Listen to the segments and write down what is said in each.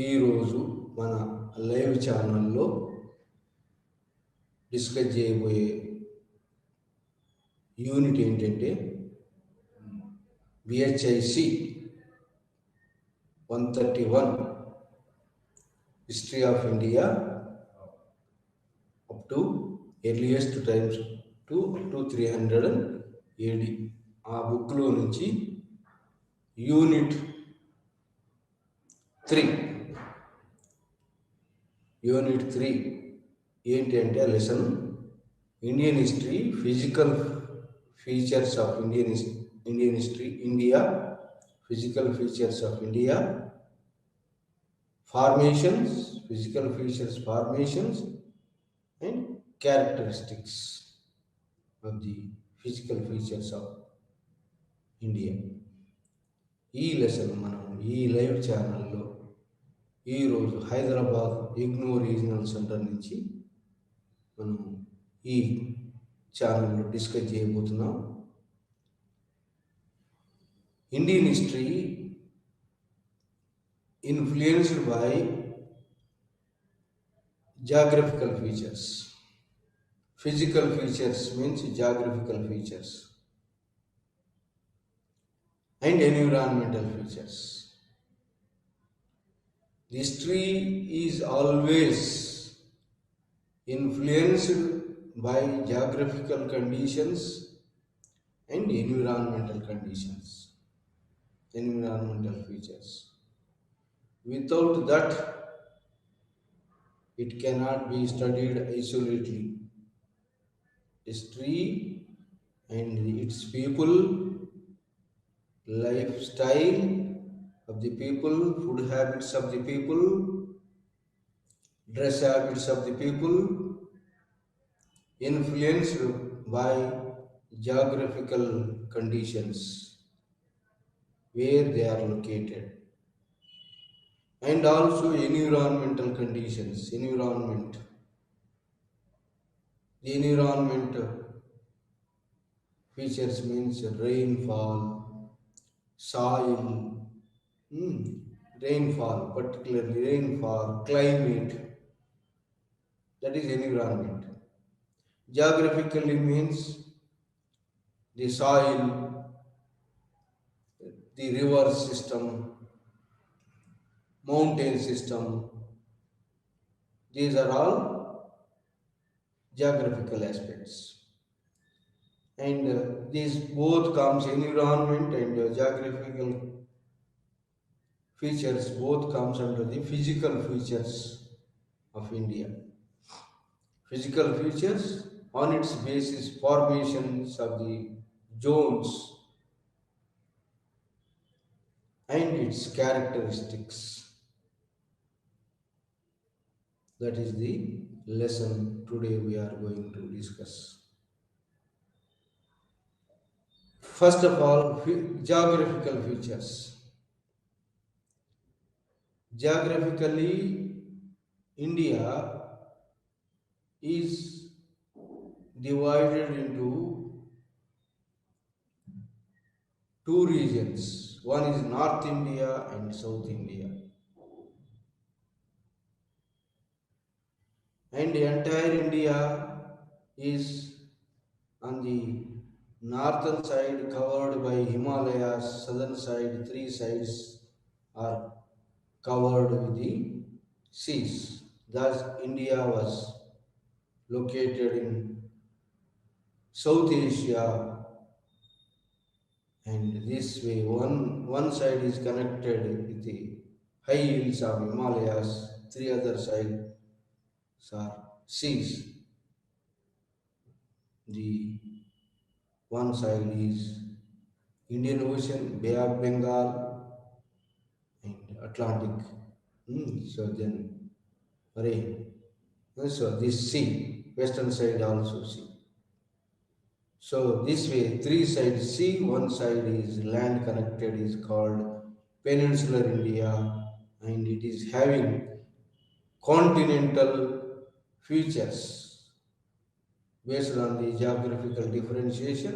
ఈరోజు మన లైవ్ ఛానల్లో డిస్కస్ చేయబోయే యూనిట్ ఏంటంటే బిహెచ్ఐసి 131 history of India up to earliest times to 300 AD. ఆ బుక్లో నుంచి యూనిట్ 3 ఏంటి అంటే lesson Indian history, physical features of Indian history, India, physical features of India, formations, physical features, formations and characteristics of the physical features of India. ఈ lesson మనం ఈ live ఛానల్లో ఈరోజు హైదరాబాద్ ఇగ్నో రీజనల్ సెంటర్ నుంచి మనం ఈ ఛానల్లో డిస్కస్ చేయబోతున్నాం. Indian history influenced by geographical features. Physical features means geographical features and environmental features. History is always influenced by geographical conditions and environmental conditions, environmental features. Without that, it cannot be studied isolatedly. History and its people, lifestyle of the people, food habits of the people, dress habits of the people, influenced by geographical conditions where they are located, and also environmental conditions. The environment features means rainfall, soil, rainfall, particularly rainfall, climate, that is environment. Geographically means the soil, the river system, mountain system. These are all geographical aspects, and these both comes, environment and geographical features both comes under the physical features of India. Physical features on its basis, formations of the zones and its characteristics. That is the lesson today we are going to discuss. First of all, geographical features. Geographically, India is divided into two regions. One is North India and South India. And the entire India is on the northern side covered by Himalayas, southern side, three sides are covered with the seas. Thus, India was located in South Asia, and this way one side is connected with the high hills of Himalayas, three other sides are seas. The one side is Indian Ocean, Bay of Bengal and Atlantic. So then so this sea, western side also sea. So this way, three sides sea, one side is land connected, is called Peninsular India, and it is having continental features. Based on the geographical differentiation,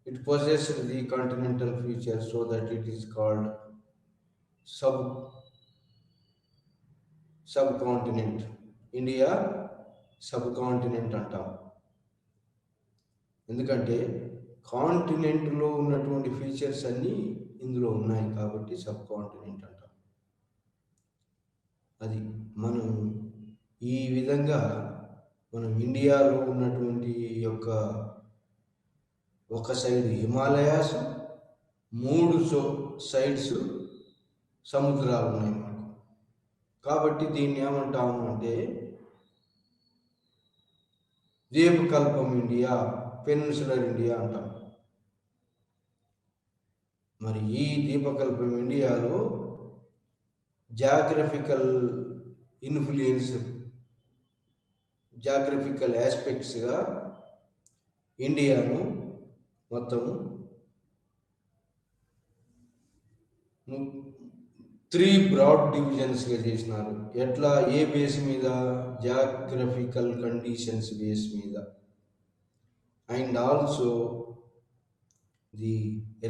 it possesses the continental features, so that it is called sub continent. India sub continent అంటాం. ఎందుకంటే కాంటినెంట్లో ఉన్నటువంటి features అన్నీ ఇందులో ఉన్నాయి కాబట్టి sub continent అంటాం. అది మనం ఈ విధంగా మనం ఇండియాలో ఉన్నటువంటి యొక్క ఒక సైడ్ హిమాలయాస్, 3 సైడ్స్ సముద్రాలు ఉన్నాయి మనకు. కాబట్టి దీన్ని ఏమంటాము అంటే ద్వీపకల్పం ఇండియా, పెనిన్సులర్ ఇండియా అంటాం. మరి ఈ ద్వీపకల్పం ఇండియాలో జాగ్రఫికల్ ఇన్ఫ్లుయెన్స్, జాగ్రఫికల్ ఆస్పెక్ట్స్గా ఇండియాను మొత్తం 3 బ్రాడ్ డివిజన్స్గా చేసినారు. ఎట్లా? ఏ బేస్ మీద? జాగ్రఫికల్ కండిషన్స్ బేస్ మీద, and also the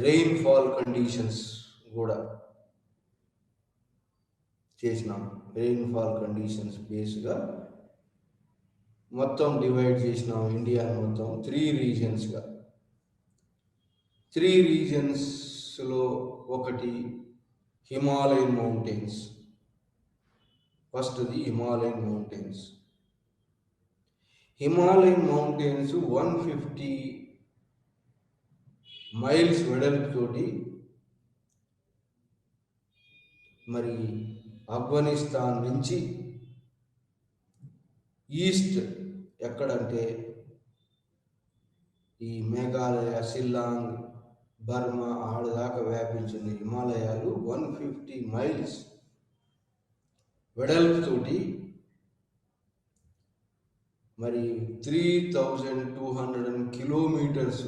rainfall conditions కూడా చేసినాం. రెయిన్ఫాల్ కండిషన్స్ బేస్గా మొత్తం డివైడ్ చేసినాం ఇండియాను మొత్తం 3 రీజన్స్గా. 3 రీజన్స్లో ఒకటి హిమాలయన్ మౌంటైన్స్. ఫస్ట్ది Himalayan mountains. Himalayan mountains 150 miles వెడల్పుతోటి మరి ఆఫ్ఘనిస్తాన్ నుంచి ఈస్ట్ ఎక్కడంటే ఈ మేఘాలయ, షిల్లాంగ్, బర్మా ఆడదాకా వ్యాపించిన హిమాలయాలు 150 మైల్స్ వెడల్పుతోటి మరి 3200 కిలోమీటర్స్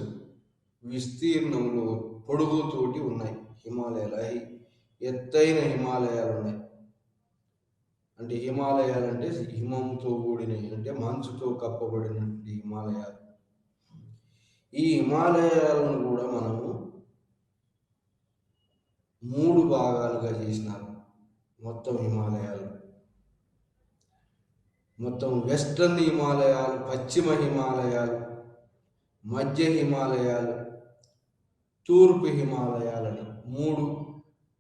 విస్తీర్ణంలో పొడుగుతోటి ఉన్నాయి హిమాలయాలు. ఎత్తైన హిమాలయాలు ఉన్నాయి. అంటే హిమాలయాలు అంటే హిమంతో కూడినవి, అంటే మంచుతో కప్పబడినటువంటి హిమాలయాలు. ఈ హిమాలయాలను కూడా మనము 3 భాగాలుగా చేసినారు. మొత్తం హిమాలయాలు మొత్తం వెస్టర్న్ హిమాలయాలు, పశ్చిమ హిమాలయాలు, మధ్య హిమాలయాలు, తూర్పు హిమాలయాలని 3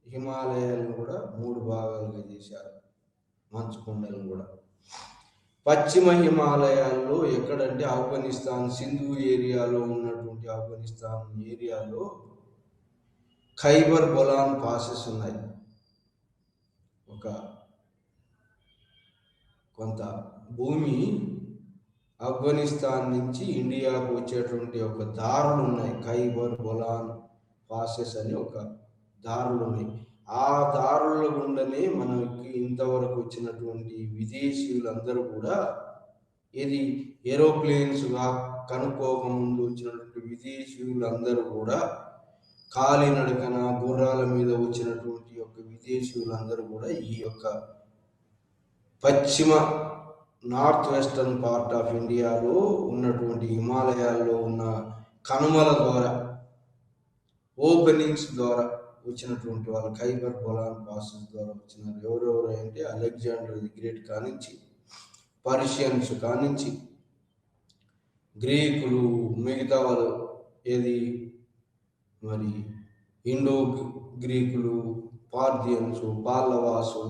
హిమాలయాలను కూడా 3 భాగాలుగా చేశారు. మంచు కొండలను కూడా పశ్చిమ హిమాలయాల్లో ఎక్కడంటే ఆఫ్ఘనిస్తాన్ సింధు ఏరియాలో ఉన్నటువంటి ఆఫ్ఘనిస్తాన్ ఏరియాలో ఖైబర్ బొలాన్ పాసెస్ ఉన్నాయి. ఒక కొంత భూమి ఆఫ్ఘనిస్తాన్ నుంచి ఇండియాకు వచ్చేటువంటి ఒక దారులు ఉన్నాయి. ఖైబర్ బొలాన్ పాసెస్ అని ఒక దారులు ఉన్నాయి. ఆ దారుల గుండనే మనకి ఇంతవరకు వచ్చినటువంటి విదేశీయులందరూ కూడా ఇది ఏరోప్లేన్స్గా కనుక్కోకముందు వచ్చినటువంటి విదేశీయులందరూ కూడా కాలినడకన గుర్రాల మీద వచ్చినటువంటి యొక్క విదేశీయులందరూ కూడా ఈ యొక్క పశ్చిమ నార్త్ వెస్టర్న్ పార్ట్ ఆఫ్ ఇండియాలో ఉన్నటువంటి హిమాలయాల్లో ఉన్న కనుమల ద్వారా, ఓపెనింగ్స్ ద్వారా వచ్చినటువంటి వాళ్ళు ఖైబర్ బొలాన్ పాసెస్ ద్వారా వచ్చినారు. ఎవరెవరు అంటే అలెగ్జాండర్ ది గ్రేట్ కానించి, పర్షియన్స్ కానించి, గ్రీకులు, మిగతా వాళ్ళు ఏది మరి ఇండో గ్రీకులు, పార్థియన్స్, పాల్లవాసు,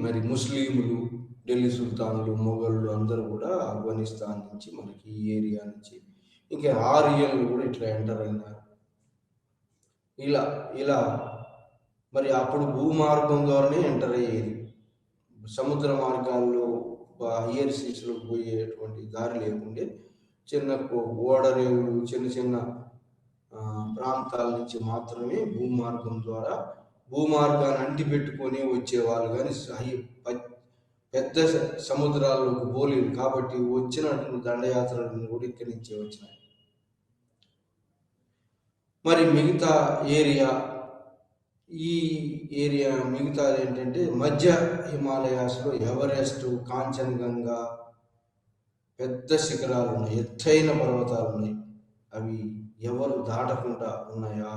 మరి ముస్లింలు, ఢిల్లీ సుల్తాన్లు, మొఘళ్ళు అందరూ కూడా ఆఫ్ఘనిస్తాన్ నుంచి మనకి ఈ ఏరియా నుంచి, ఇంకా ఆర్యన్లు కూడా ఇట్లా ఎంటర్ అయినారు. ఇలా మరి అప్పుడు భూమార్గం ద్వారానే ఎంటర్ అయ్యేది. సముద్ర మార్గాల్లో హయ్యర్ సీస్లో పోయేటువంటి దారి లేకుండే చిన్న ఓడరేవులు, చిన్న చిన్న ప్రాంతాల నుంచి మాత్రమే భూమార్గం ద్వారా భూమార్గాన్ని అంటిపెట్టుకొని వచ్చేవాళ్ళు. కానీ పెద్ద సముద్రాల్లోకి పోలేదు. కాబట్టి వచ్చినటువంటి దండయాత్రలను కూడా ఇక్కడి నుంచే వచ్చినాయి. మరి మిగతా ఏరియా, ఈ ఏరియా మిగతా ఏంటంటే మధ్య హిమాలయాస్లో ఎవరెస్ట్, కాంచన్గంగా పెద్ద శిఖరాలు ఉన్నాయి, ఎత్తైన పర్వతాలు ఉన్నాయి. అవి ఎవరు దాటకుండా ఉన్నాయా,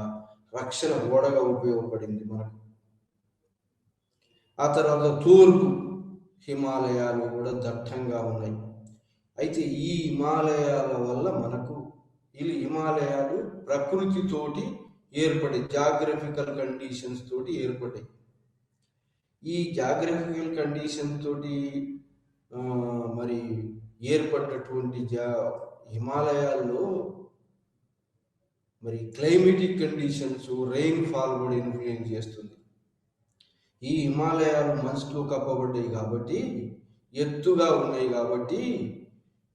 రక్షణ గోడగా ఉపయోగపడింది మనకు. ఆ తర్వాత తూర్పు హిమాలయాలు కూడా దట్టంగా ఉన్నాయి. అయితే ఈ హిమాలయాల వల్ల మనకు ఈ హిమాలయాలు ప్రకృతితోటి ఏర్పడే జాగ్రఫికల్ కండిషన్స్ తోటి ఏర్పడ్డాయి. ఈ జాగ్రఫికల్ కండిషన్ తోటి మరి ఏర్పడినటువంటి హిమాలయాల్లో మరి క్లైమేటిక్ కండిషన్స్, రెయిన్ ఫాల్ కూడా ఇన్ఫ్లుయెన్స్ చేస్తుంది. ఈ హిమాలయాలు మంచుతో కప్పబడ్డాయి కాబట్టి, ఎత్తుగా ఉన్నాయి కాబట్టి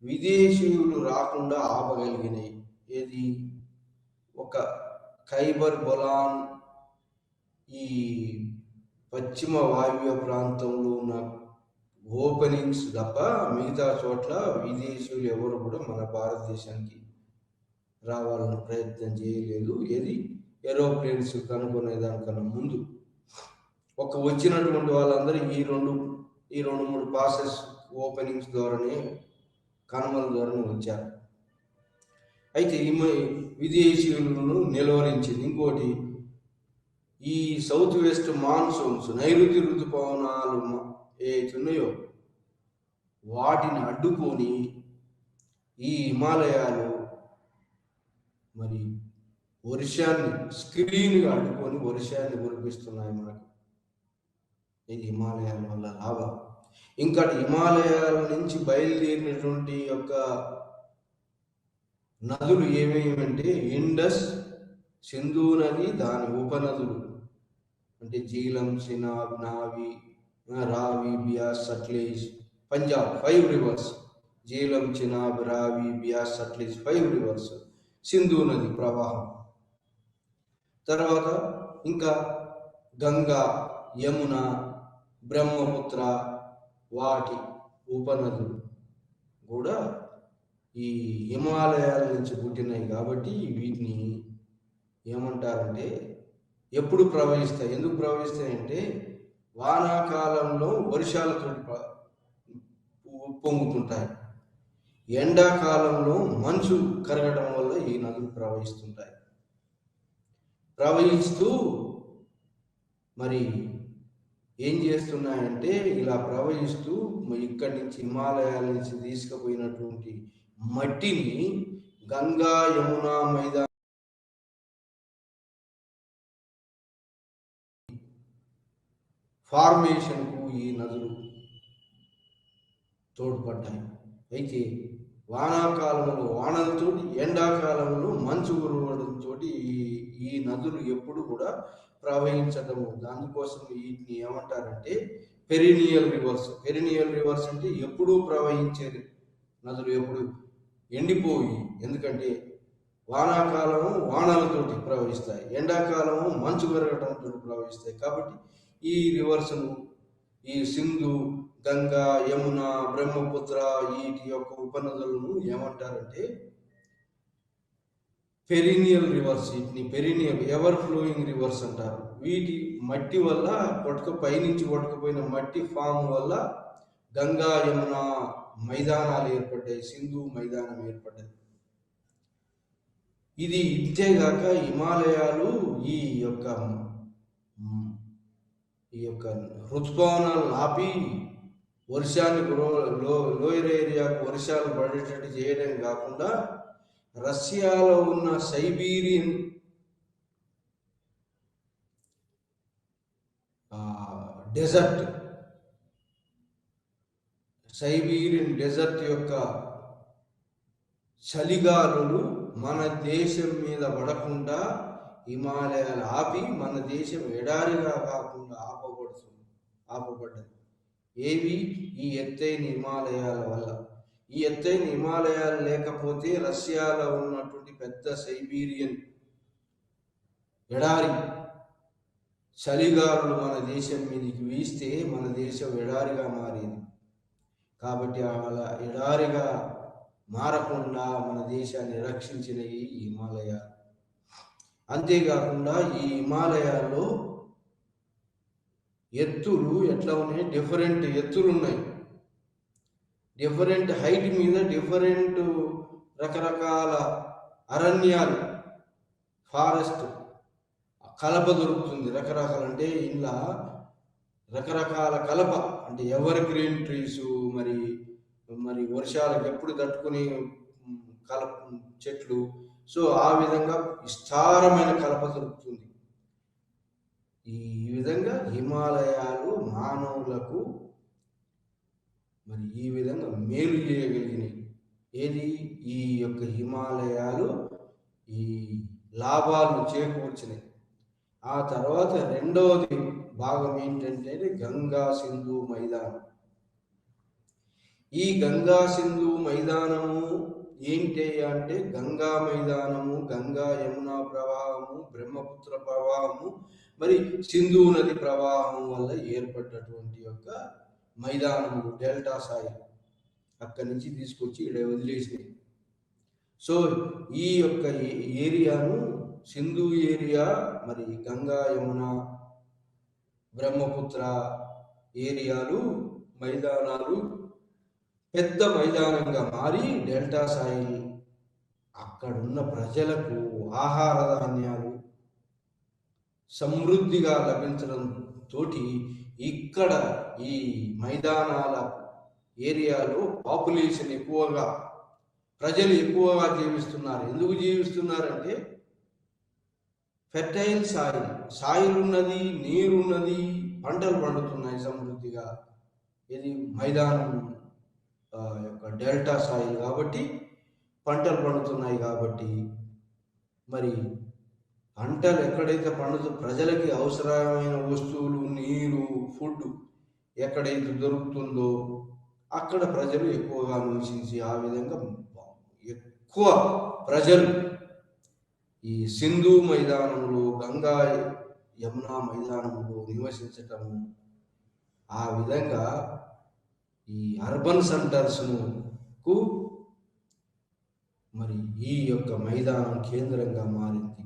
విదేశీయులు రాకుండా ఆపగలిగినాయి. ఏది ఒక ఖైబర్ బొలాన్ ఈ పశ్చిమ వాయువ్య ప్రాంతంలో ఉన్న ఓపెనింగ్స్ తప్ప మిగతా చోట్ల విదేశీయులు ఎవరు కూడా మన భారతదేశానికి రావాలని ప్రయత్నం చేయలేదు. ఏది ఏరోప్లేన్స్ కనుక్కునే దానికన్నా ముందు వచ్చినటువంటి వాళ్ళందరూ ఈ రెండు మూడు పాసెస్ ఓపెనింగ్స్ ద్వారానే కనుమల ద్వారానే వచ్చారు. అయితే విదేశీయులను నిలువరించింది. ఇంకోటి ఈ సౌత్ వెస్ట్ మాన్సూన్స్, నైరుతి ఋతుపవనాలు ఏతున్నాయో వాటిని అడ్డుకొని ఈ హిమాలయాలు మరి వర్షాన్ని స్క్రీన్గా అడ్డుకొని వర్షాన్ని కురిపిస్తున్నాయి మనకు. ఇది హిమాలయాల వల్ల లాభం. ఇంకా హిమాలయాల నుంచి బయలుదేరినటువంటి యొక్క నదులు ఏమేమంటే ఇండస్, సింధు నది, దాని ఉపనదులు అంటే జీలం, చినాబ్, నావి, రావి, బియాస్, సట్లెజ్, పంజాబ్ 5 రివర్స్. జీలం, చినాబ్, రావి, బియాస్, సట్లెజ్ 5 రివర్స్. సింధు నది ప్రవాహం. తర్వాత ఇంకా గంగా, యమున, బ్రహ్మపుత్ర వాటి ఉపనదులు కూడా ఈ హిమాలయాల నుంచి పుట్టినాయి కాబట్టి వీటిని ఏమంటారంటే ఎప్పుడు ప్రవహిస్తాయి. ఎందుకు ప్రవహిస్తాయంటే వానాకాలంలో వర్షాలతో పొంగుతుంటాయి, ఎండాకాలంలో మంచు కరగడం వల్ల ఈ నదులు ప్రవహిస్తుంటాయి. ప్రవహిస్తూ మరి ఏం చేస్తున్నాయంటే ఇలా ప్రవహిస్తూ ఇక్కడి నుంచి హిమాలయాల నుంచి తీసుకుపోయినటువంటి మట్టిని గంగా, యమున మైదాన ఫార్మేషన్కు ఈ నదులు తోడ్పడ్డాయి. అయితే వానాకాలంలో వానలతో, ఎండాకాలంలో మంచు కురవడంతో ఈ నదులు ఎప్పుడు కూడా ప్రవహించడము. దానికోసం వీటిని ఏమంటారంటే పెరినియల్ రివర్స్. పెరినియల్ రివర్స్ అంటే ఎప్పుడూ ప్రవహించే నదులు, ఎప్పుడు ఎండిపోయి. ఎందుకంటే వానాకాలము వానలతోటి ప్రవహిస్తాయి, ఎండాకాలము మంచు పెరగడంతో ప్రవహిస్తాయి. కాబట్టి ఈ రివర్స్ను ఈ సింధు, గంగా, యమున, బ్రహ్మపుత్ర వీటి యొక్క ఉపనదులను ఏమంటారంటే పెరినియల్ రివర్స్. వీటిని పెరినియల్ ఎవర్ ఫ్లోయింగ్ రివర్స్ అంటారు. వీటి మట్టి వల్ల పైనుంచి కొట్టుకుపోయిన మట్టి ఫామ్ వల్ల గంగా, యమున మైదానాలు ఏర్పడ్డాయి, సింధు మైదానం ఏర్పడ్డాయి. ఇది ఇంతేగాక హిమాలయాలు ఈ యొక్క ఋతుపవనాలను ఆపి వర్షాన్ని లోయర్ ఏరియాకు వర్షాలు పడేటట్టు చేయడం కాకుండా రష్యాలో ఉన్న సైబీరియన్ డెజర్ట్ యొక్క చలిగాలులు మన దేశం మీద పడకుండా హిమాలయాలు ఆపి మన దేశం ఎడారిగా కాకుండా ఆపబడ్డది. ఏవి? ఈ ఎత్తైన హిమాలయాల వల్ల. ఈ ఎత్తైన హిమాలయాలు లేకపోతే రష్యాలో ఉన్నటువంటి పెద్ద సైబీరియన్ ఎడారి చలిగాలులు మన దేశం మీదకి వీస్తే మన దేశం ఎడారిగా మారింది. కాబట్టి అలా ఎడారిగా మారకుండా మన దేశాన్ని రక్షించిన ఈ హిమాలయాలు. అంతేకాకుండా ఈ హిమాలయాల్లో ఎత్తులు ఎట్లా ఉన్నాయి? డిఫరెంట్ ఎత్తులు ఉన్నాయి. డిఫరెంట్ హైట్ మీద డిఫరెంట్ రకరకాల అరణ్యాలు, ఫారెస్ట్ కలప దొరుకుతుంది. రకరకాల అంటే ఇలా రకరకాల కలప, అంటే ఎవర్ గ్రీన్ ట్రీస్, మరి మరి వర్షాలకు ఎప్పుడు తట్టుకునే కలప చెట్లు. సో ఆ విధంగా విస్తారమైన కలప దొరుకుతుంది. ఈ విధంగా హిమాలయాలు మానవులకు మరి ఈ విధంగా మేలు చేయగలిగినాయి. ఏది? ఈ యొక్క హిమాలయాలు ఈ లాభాలు చేకూర్చినాయి. ఆ తర్వాత రెండవది భాగం ఏంటంటే గంగా సింధు మైదానం. ఈ గంగా సింధు మైదానము ఏంటి అంటే గంగా మైదానము, గంగా యమునా ప్రవాహము, బ్రహ్మపుత్ర ప్రవాహము, మరి సింధు నది ప్రవాహం వల్ల ఏర్పడ్డటువంటి యొక్క మైదానములు, డెల్టా సాయి అక్కడి నుంచి తీసుకొచ్చి ఇక్కడ వదిలేసినాయి. సో ఈ యొక్క ఏరియాను సింధు ఏరియా, మరి గంగా యమున బ్రహ్మపుత్ర ఏరియాలు మైదానాలు పెద్ద మైదానంగా మారి డెల్టా సాయిల్ అక్కడున్న ప్రజలకు ఆహార ధాన్యాలు సమృద్ధిగా లభించడంతో ఇక్కడ ఈ మైదానాల ఏరియాలో పాపులేషన్ ఎక్కువగా, ప్రజలు ఎక్కువగా జీవిస్తున్నారు. ఎందుకు జీవిస్తున్నారంటే ఫెర్టైల్ సాయిల్, సాయిల్ ఉన్నది, నీరున్నది, పంటలు పండుతున్నాయి సమృద్ధిగా. ఇది మైదానం యొక్క డెల్టా సాయిల్ కాబట్టి పంటలు పండుతున్నాయి. కాబట్టి మరి పంటలు ఎక్కడైతే ప్రజలకి అవసరమైన వస్తువులు, నీరు, ఫుడ్ ఎక్కడైతే దొరుకుతుందో అక్కడ ప్రజలు ఎక్కువగా నివసించి ఆ విధంగా ఎక్కువ ప్రజలు ఈ సింధు మైదానంలో, గంగా యమునా మైదానంలో నివసించటము, ఆ విధంగా ఈ అర్బన్ సెంటర్స్కు మరి ఈ యొక్క మైదానం కేంద్రంగా మారింది.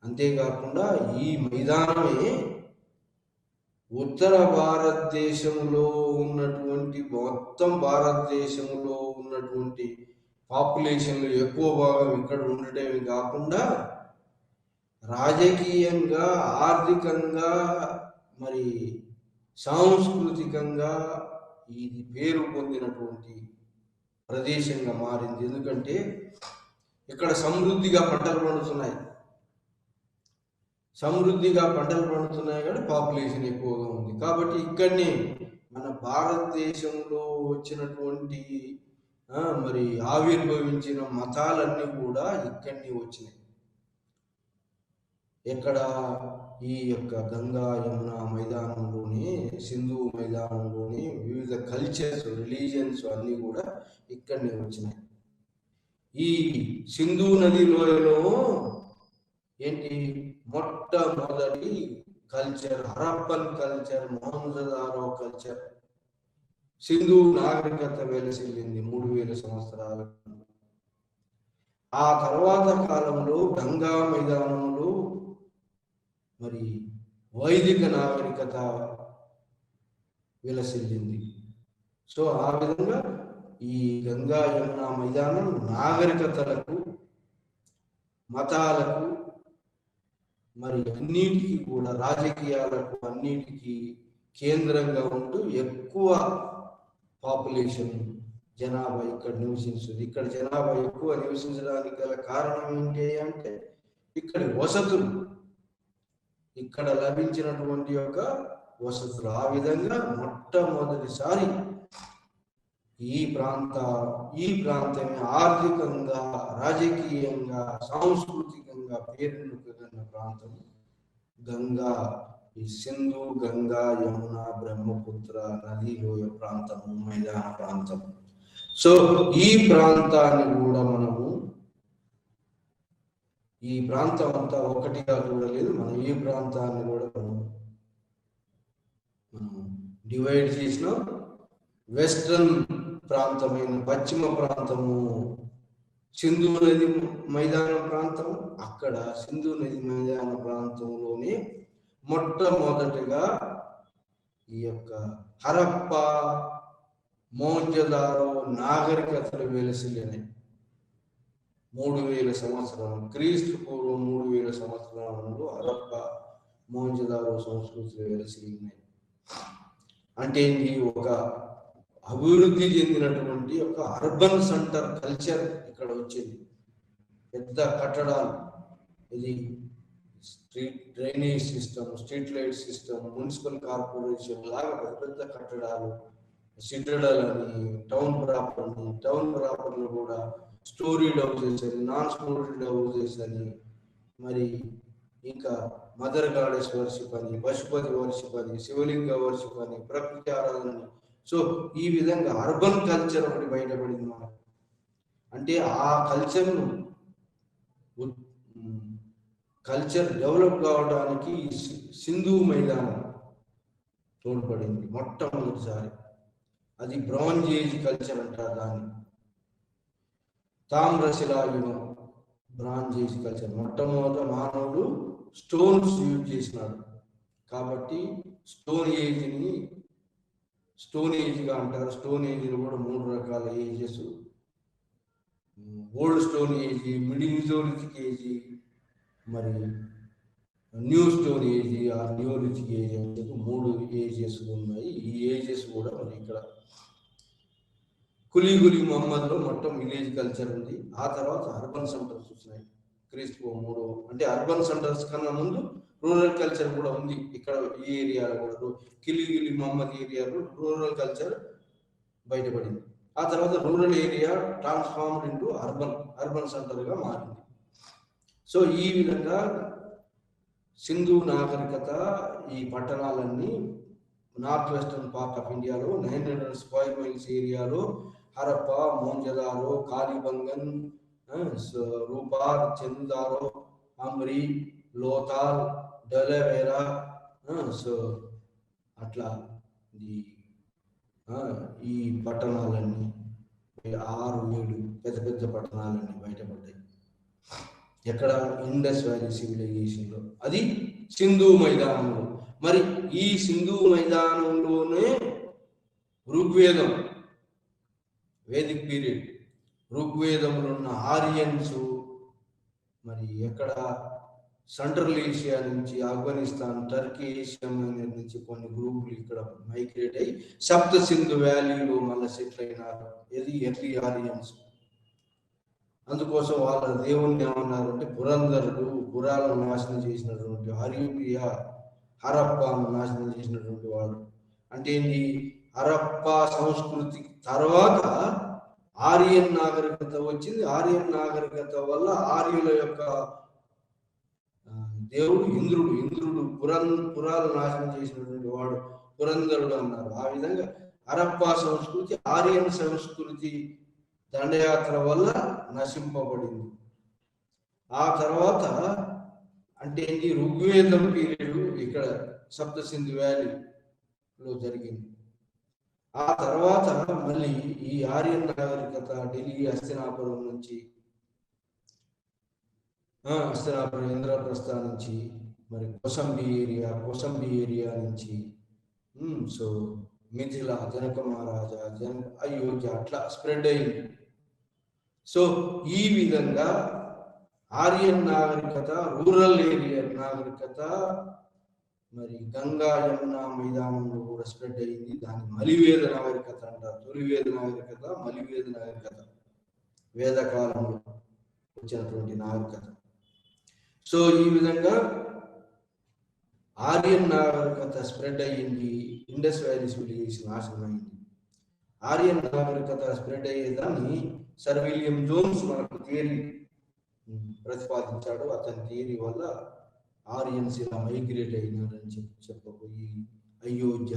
అంతేకాకుండా ఈ మైదానమే ఉత్తర భారతదేశంలో ఉన్నటువంటి, మొత్తం భారతదేశంలో ఉన్నటువంటి పాపులేషన్లు ఎక్కువ భాగం ఇక్కడ ఉండటమే కాకుండా రాజకీయంగా, ఆర్థికంగా, మరి సాంస్కృతికంగా ఇది పేరు పొందినటువంటి ప్రదేశంగా మారింది. ఎందుకంటే ఇక్కడ సమృద్ధిగా పంటలు పండుతున్నాయి, కానీ పాపులేషన్ ఎక్కువగా ఉంది. కాబట్టి ఇక్కడనే మన భారతదేశంలో వచ్చినటువంటి మరి ఆవిర్భవించిన మతాలన్నీ కూడా ఇక్కడనే వచ్చినాయి. ఎక్కడ? ఈ యొక్క గంగా యమున మైదానంలోనే, సింధు మైదానంలోనే వివిధ కల్చర్స్, రిలీజియన్స్ అన్నీ కూడా ఇక్కడనే వచ్చినాయి. ఈ సింధు నది లోయలో ఏంటి మొట్టమొదటి culture Harappan culture, Mohenjo-daro culture, Sindhu నాగరికత వెలసిల్లింది 3000 సంవత్సరాల. ఆ తర్వాత కాలంలో గంగా మైదానంలో మరి వైదిక నాగరికత విలసిల్లింది. సో ఆ విధంగా ఈ గంగా యమునా మైదానం నాగరికతలకు, మతాలకు, మరి అన్నిటికీ కూడా, రాజకీయాలకు అన్నిటికీ కేంద్రంగా ఉంటూ ఎక్కువ పాపులేషన్, జనాభా ఇక్కడ నివసించింది. ఇక్కడ జనాభా ఎక్కువ నివసించడానికి గల కారణం ఏంటి అంటే ఇక్కడి వసతులు, ఇక్కడ లభించినటువంటి యొక్క వసతులు. ఆ విధంగా మొట్టమొదటిసారి ఈ ప్రాంతమే ఆర్థికంగా, రాజకీయంగా, సాంస్కృతికంగా పేరున్న ప్రాంతం గంగా, ఈ సింధు, గంగా, యమున, బ్రహ్మపుత్ర నదిలోయ ప్రాంతము, మైదాన ప్రాంతం. సో ఈ ప్రాంతాన్ని కూడా మనము, ఈ ప్రాంతం అంతా ఒకటిగా చూడలేదు. మనం ఈ ప్రాంతాన్ని కూడా మనం డివైడ్ చేసినాం. వెస్ట్రన్ ప్రాంతమైన పశ్చిమ ప్రాంతము సింధు నది మైదాన ప్రాంతం. అక్కడ సింధు నది మైదాన ప్రాంతంలోనే మొట్టమొదటిగా ఈ యొక్క హరప్ప, మోహంజదారో నాగరికతలు వెలసిల్లినాయి. 3000 సంవత్సరాలు, క్రీస్తు పూర్వం 3000 సంవత్సరాలలో హరప్ప, మోహంజదారో సంస్కృతులు వెలసిల్లినాయి. అంటే ఒక అభివృద్ధి చెందినటువంటి ఒక అర్బన్ సెంటర్ కల్చర్ ఇక్కడ వచ్చింది. పెద్ద కట్టడాలు, ఇది street drainage system, street light system, municipal corporation లాగా పెద్ద పెద్ద కట్టడాలు, సిటడల్ అని, టౌన్ ప్రాపర్లు కూడా స్టోరీడ్ హౌసెస్ అని, నాన్ స్టోరీడ్ హౌసెస్ అని, మరి ఇంకా మదర్ గాడెస్ వర్షిప్ అని, పశుపతి వర్షిప్ అని, శివలింగ వర్షిప్ అని, ప్రకృతి ఆరాధన. సో ఈ విధంగా అర్బన్ కల్చర్ ఒకటి బయటపడింది మనకు. అంటే ఆ కల్చర్ డెవలప్ కావడానికి సింధు మైదానం తోడ్పడింది మొట్టమొదటిసారి. అది బ్రాంజ్ ఏజ్ కల్చర్ అంటారు దాన్ని. తామ్రశిలాయుగం, బ్రాంజ్ ఏజ్ కల్చర్. మొట్టమొదట మానవుడు స్టోన్స్ యూజ్ చేసినాడు కాబట్టి స్టోన్ ఏజ్గా అంటారు. స్టోన్ ఏజ్లో కూడా 3 రకాల ages: old stone age, mesolithic age, మరి న్యూ స్టోన్ ఏజ్, ఆ న్యూలిథిక్ ఏజ్ అని చెప్పి 3 ఏజెస్ ఉన్నాయి. ఈ ఏజెస్ కూడా మరి ఇక్కడ కులీగులి మొహమ్మద్లో మొత్తం విలేజ్ కల్చర్ ఉంది. ఆ తర్వాత అర్బన్ సెంటర్స్ వచ్చినాయి క్రీస్తు 3. అంటే అర్బన్ సెంటర్స్ కన్నా ముందు రూరల్ కల్చర్ కూడా ఉంది ఇక్కడ. ఈ ఏరియాలో కూడా కులీగులి మొహమ్మద్ ఏరియాలో రూరల్ కల్చర్ బయటపడింది. ఆ తర్వాత rural area transformed into urban సెంటర్గా మారింది. సో ఈ విధంగా సింధు నాగరికత ఈ పట్టణాలన్నీ నార్త్ వెస్టర్న్ పార్ట్ ఆఫ్ ఇండియాలో 900 స్క్వేర్ మైల్స్ ఏరియాలో హరప్ప, మోంజదారో, కాళీబంగన్, రూపార్, చందారో, అమ్రి, లోతాల్, డెలవేరా, సో అట్లా ఈ పట్టణాలన్నీ 6-7 పెద్ద పెద్ద పట్టణాలన్నీ బయటపడ్డాయి. ఎక్కడ? ఇండస్ వ్యాలీ సివిలైజేషన్లో. అది సింధు మైదానంలో. మరి ఈ సింధు మైదానంలోనే ఋగ్వేదం, వేదిక్ పీరియడ్, ఋగ్వేదంలో ఉన్న ఆరియన్స్ మరి ఎక్కడ? సెంట్రల్ ఏషియా నుంచి, ఆఫ్ఘనిస్తాన్, టర్కీ, ఏషియా నుంచి కొన్ని గ్రూపులు ఇక్కడ మైగ్రేట్ అయ్యి సప్త సింధు వ్యాలీలో మళ్ళీ సెటిల్ అయినారు. ఇది ఎర్లీ ఆరియన్స్. అందుకోసం వాళ్ళ దేవుణ్ణి ఏమన్నారంటే పురంధరుడు, పురాలను నాశనం చేసినటువంటి హరిప్రియ, హరప్పాను నాశనం చేసినటువంటి వాడు. అంటే ఏంటి? హరప్పా సంస్కృతి తర్వాత ఆరియన్ నాగరికత వచ్చింది. ఆరియన్ నాగరికత వల్ల ఆర్యుల యొక్క దేవుడు ఇంద్రుడు పురాలు నాశనం చేసినటువంటి వాడు పురంధరుడు అన్నారు. ఆ విధంగా హరప్పా సంస్కృతి ఆరియన్ సంస్కృతి దండయాత్ర వల్ల నశింపబడింది. ఆ తర్వాత అంటే ఏంటి? ఋగ్వేదం పీరియడ్ ఇక్కడ సప్త సింధు వ్యాలీలో జరిగింది. ఆ తర్వాత మళ్ళీ ఈ ఆర్యన్ నాగరికత ఢిల్లీ, హస్తినాపురం నుంచి, హస్తినాపురం, ఇంద్రప్రస్థ నుంచి, మరి కోసంబి ఏరియా నుంచి, సో మిథిల, జనక మహారాజా, అయోధ్య అట్లా స్ప్రెడ్ అయింది. సో ఈ విధంగా ఆర్యన్ నాగరికత, రూరల్ ఏరియా నాగరికత మరి గంగా యమున మైదానంలో కూడా స్ప్రెడ్ అయింది. దాన్ని మలివేద నాగరికత అంటారు. తొలివేద నాగరికత, మలివేద నాగరికత, వేదకాలంలో వచ్చినటువంటి నాగరికత. సో ఈ విధంగా ఆర్యన్ నాగరికత స్ప్రెడ్ అయ్యింది. ఇండస్ వ్యాలీ సివిలైజేషన్ నాశనం అయింది. ఆర్యన్ నాగరికత స్ప్రెడ్ అయ్యేదాన్ని సర్ విలియం జోన్స్ మనకు థియరీ ప్రతిపాదించాడు. అతని థియరీ వల్ల ఆరియన్స్ ఇలా మైగ్రేట్ అయినారని చెప్పబోయి అయోధ్య,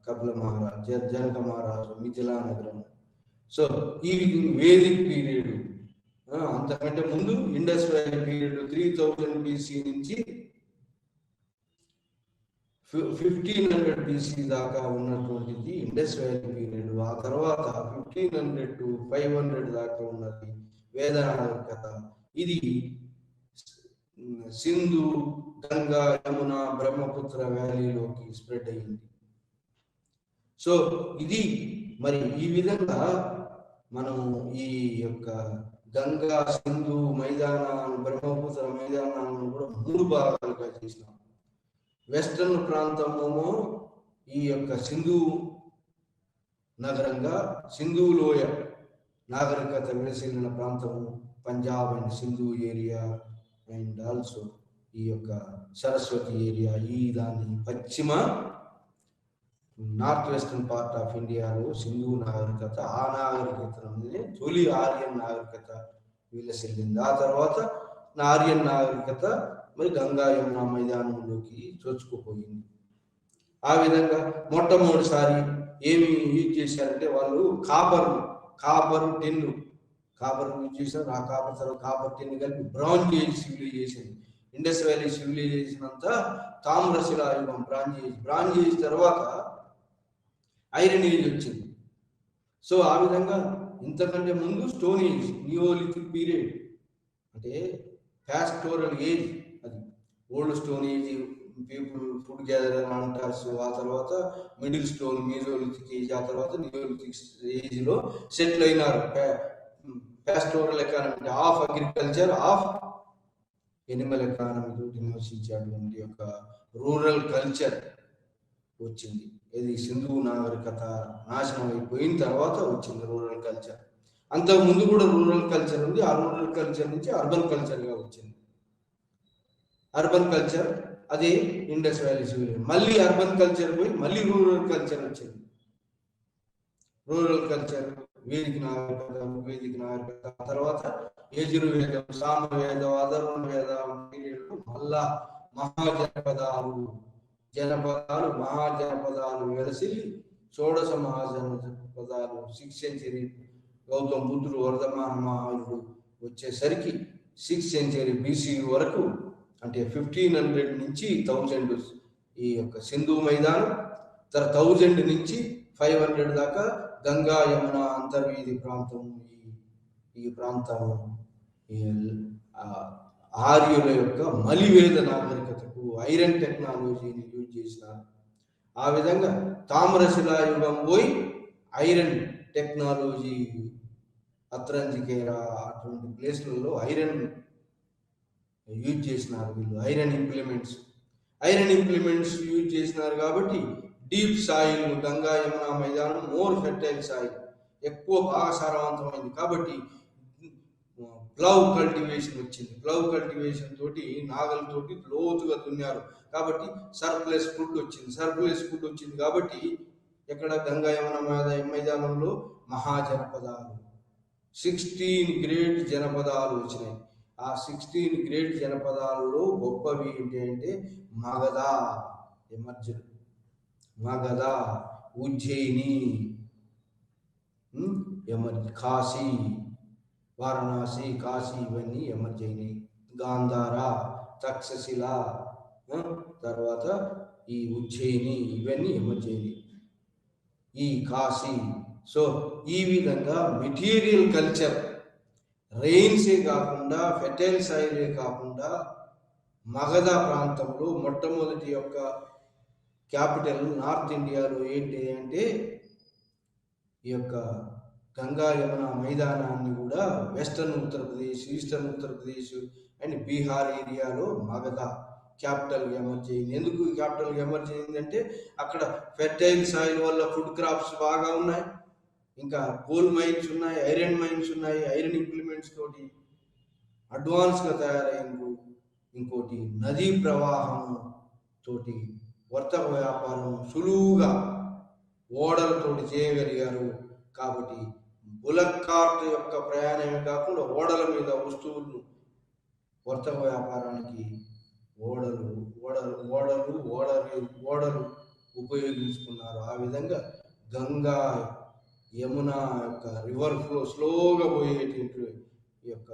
కపిల మహారాజ్, జనక మహారాజు, మిథిలా నగరం. సో ఈ వేదిక్ పీరియడ్, అంతకంటే ముందు ఇండస్ వ్యాలీ పీరియడ్ 3000 BC నుంచి 1500 BC దాకా ఉన్నటువంటిది ఇండస్ వ్యాలీ పీరియడ్. ఆ తర్వాత 1500 to 500 దాకా ఉన్నది వేద నాగరికత. ఇది సింధు, గంగా, యమున, బ్రహ్మపుత్ర వ్యాలీలోకి స్ప్రెడ్ అయ్యింది. సో ఇది మరి ఈ విధంగా మనము ఈ యొక్క గంగా, సింధు మైదానాలను, బ్రహ్మపుత్ర మైదానాలను కూడా 3 భాగాలుగా చేసినాం. వెస్టర్న్ ప్రాంతమేమో ఈ యొక్క సింధు నగరంగా సింధు లోయ నాగరికత విలసిల్లిన ప్రాంతము Punjab and Sindhu area and also ఈ యొక్క సరస్వతి ఏరియా, ఈ దాని పశ్చిమ నార్త్ వెస్టర్న్ పార్ట్ ఆఫ్ ఇండియాలో సింధు నాగరికత, ఆ నాగరికతలోనే తొలి ఆర్యన్ నాగరికత విలసిల్లింది. ఆ తర్వాత ఆర్యన్ నాగరికత మరి గంగా యమునా మైదానంలోకి చొచ్చుకుపోయింది. ఆ విధంగా మొట్టమొదటిసారి ఏమి యూజ్ చేశారంటే వాళ్ళు కాపర్ టిన్ను యూజ్ చేశారు. ఆ కాపర్ టిన్ను కలిపి bronze age civilization, Indus valley civilization అంతా తామ్రశిలా యుగం, బ్రాంజ్ ఏజ్ తర్వాత ఐరన్ ఏజ్ వచ్చింది. సో ఆ విధంగా ఇంతకంటే ముందు స్టోన్ ఏజ్, నియోలిథిక్ పీరియడ్ అంటే ప్యాస్టోరల్ ఏజ్, అది old stone age, people food gather అంటారు. సో ఆ తర్వాత మిడిల్ స్టోన్, మీజోలిథిక్ ఏజ్, ఆ తర్వాత నియోలిథిక్ ఏజ్లో సెటిల్ అయినారు. Pastoral economy of agriculture, of animal economy తోటి నివసించేటువంటి యొక్క రూరల్ కల్చర్ వచ్చింది. ఇది సింధు నాగరికత నాశనం అయిపోయిన తర్వాత వచ్చింది రూరల్ కల్చర్. అంతకు ముందు కూడా రూరల్ కల్చర్ ఉంది. ఆ రూరల్ కల్చర్ నుంచి అర్బన్ కల్చర్గా వచ్చింది. అర్బన్ కల్చర్ అది ఇండస్ వ్యాలీ సివిలైజేషన్. మళ్ళీ అర్బన్ కల్చర్ పోయి మళ్ళీ రూరల్ కల్చర్ వచ్చింది. రూరల్ కల్చర్ వేదిక నాగరికత తర్వాత యజుర్వేదం, సామవేదం, అధర్వణ వేదం పీరియడ్లో మళ్ళా మహాజనపదాలు వెలసిల్లి షోడశ మహాజనపదాలు 6th century గౌతమ బుద్ధుడు, వర్ధమాన మహావీరుడు వచ్చేసరికి 6th century BC వరకు, అంటే 1500 నుంచి 1000 ఈ యొక్క సింధు మైదానం, తర్వాత 1000 నుంచి 500 దాకా గంగా యమున అంతర్వీధి ప్రాంతము. ఈ ప్రాంతము ఆర్యుల యొక్క మలివేద నాగరికతకు ఐరన్ టెక్నాలజీని యూజ్ చేసినారు. ఆ విధంగా తామ్రశిలా యుగం పోయి ఐరన్ టెక్నాలజీ, అత్రంజికేరా అటువంటి ప్లేస్లలో ఐరన్ యూజ్ చేసినారు వీళ్ళు. ఐరన్ ఇంప్లిమెంట్స్ యూజ్ చేసినారు కాబట్టి డీప్ సాయిల్, గంగా యమునా మైదానం మోర్ ఫెర్టైల్ సాయిల్, ఎక్కువ బాగా సారవంతమైంది కాబట్టి ప్లవ్ కల్టివేషన్ వచ్చింది. ప్లవ్ కల్టివేషన్ తోటి నాగలతోటి లోతుగా దున్నారు కాబట్టి సర్ప్లస్ ఫుడ్ వచ్చింది కాబట్టి ఎక్కడ గంగా యమున మైదానంలో మహాజనపదాలు 16 గ్రేట్ జనపదాలు వచ్చినాయి. ఆ 16 గ్రేట్ జనపదాలలో గొప్పవి ఏంటి అంటే మగధ, ఉజ్జయిని, కాశీ, వారణాసి, కాశీ ఇవన్నీ ఎమర్జ్ అయినాయి. గాంధార, తక్షశిల, తర్వాత ఈ ఉజ్జయిని ఇవన్నీ ఎమర్జ్ అయినాయి. ఈ కాశీ. సో ఈ విధంగా మెటీరియల్ కల్చర్, రెయిన్సే కాకుండా, ఫెర్టైల్ సాయిలే కాకుండా మగధ ప్రాంతంలో మొట్టమొదటి యొక్క క్యాపిటల్ నార్త్ ఇండియాలో ఏంటి అంటే ఈ యొక్క గంగా యమున మైదానాన్ని కూడా western Uttar Pradesh, eastern Uttar Pradesh and Bihar ఏరియాలో మగధ క్యాపిటల్ ఎమర్జ్ అయింది. ఎందుకు క్యాపిటల్ ఎమర్జ్ అయిందంటే అక్కడ ఫెర్టైల్ సాయిల్ వల్ల ఫుడ్ క్రాప్స్ బాగా ఉన్నాయి, ఇంకా కోల్ మైన్స్ ఉన్నాయి, ఐరన్ మైన్స్ ఉన్నాయి, ఐరన్ ఇంప్లిమెంట్స్ తోటి అడ్వాన్స్గా తయారైంది. ఇంకోటి నదీ ప్రవాహం తోటి వర్తక వ్యాపారం సులువుగా ఓడలతోటి చేయగలిగారు. కాబట్టి బులక్ కార్ట్ యొక్క ప్రయాణమే కాకుండా ఓడల మీద వస్తువులను వర్తక వ్యాపారానికి ఓడలు ఉపయోగించుకున్నారు. ఆ విధంగా గంగా యమున యొక్క రివర్ ఫ్లో స్లోగా పోయేటువంటి యొక్క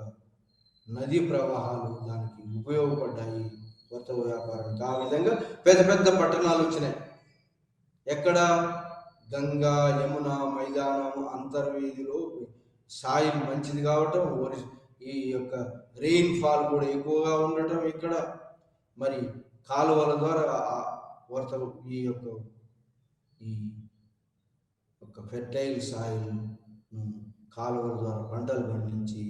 నదీ ప్రవాహాలు దానికి ఉపయోగపడ్డాయి వర్తక వ్యాపారానికి. ఆ విధంగా పెద్ద పెద్ద పట్టణాలు వచ్చినాయి. ఎక్కడ? గంగా యమున మైదానం అంతర్వీధిలో సాయిల్ మంచిది కావటం, ఈ యొక్క రెయిన్ ఫాల్ కూడా ఎక్కువగా ఉండటం, ఇక్కడ మరి కాలువల ద్వారా ఈ ఫెర్టైల్ సాయిల్ కాలువల ద్వారా పంటలు పండించి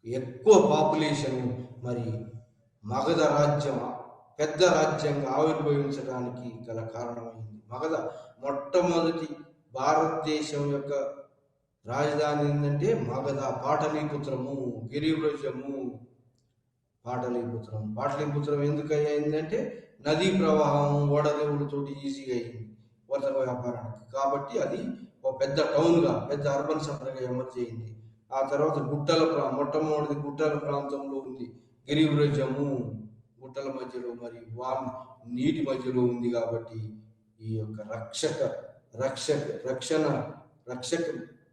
ఎక్కువ పాపులేషన్ మరి మగధ రాజ్యం పెద్ద రాజ్యంగా ఆవిర్భవించడానికి గల కారణమైంది. మగధ మొట్టమొదటి భారతదేశం యొక్క రాజధాని ఏంటంటే మగధ, పాటలీపుత్రము, గిరివ్రజము. పాటలీపుత్రం ఎందుకు అయిందంటే నదీ ప్రవాహం ఓడరేవులతోటి ఈజీగా అయింది వర్తక వ్యాపారానికి. కాబట్టి అది ఒక పెద్ద టౌన్గా, పెద్ద అర్బన్ సెంటర్గా ఎమర్జ్ అయింది. ఆ తర్వాత మొట్టమొదటి గుట్టల ప్రాంతంలో ఉంది గిరివ్రజము. గుట్టల మధ్యలో మరి నీటి మధ్యలో ఉంది కాబట్టి ఈ యొక్క రక్షక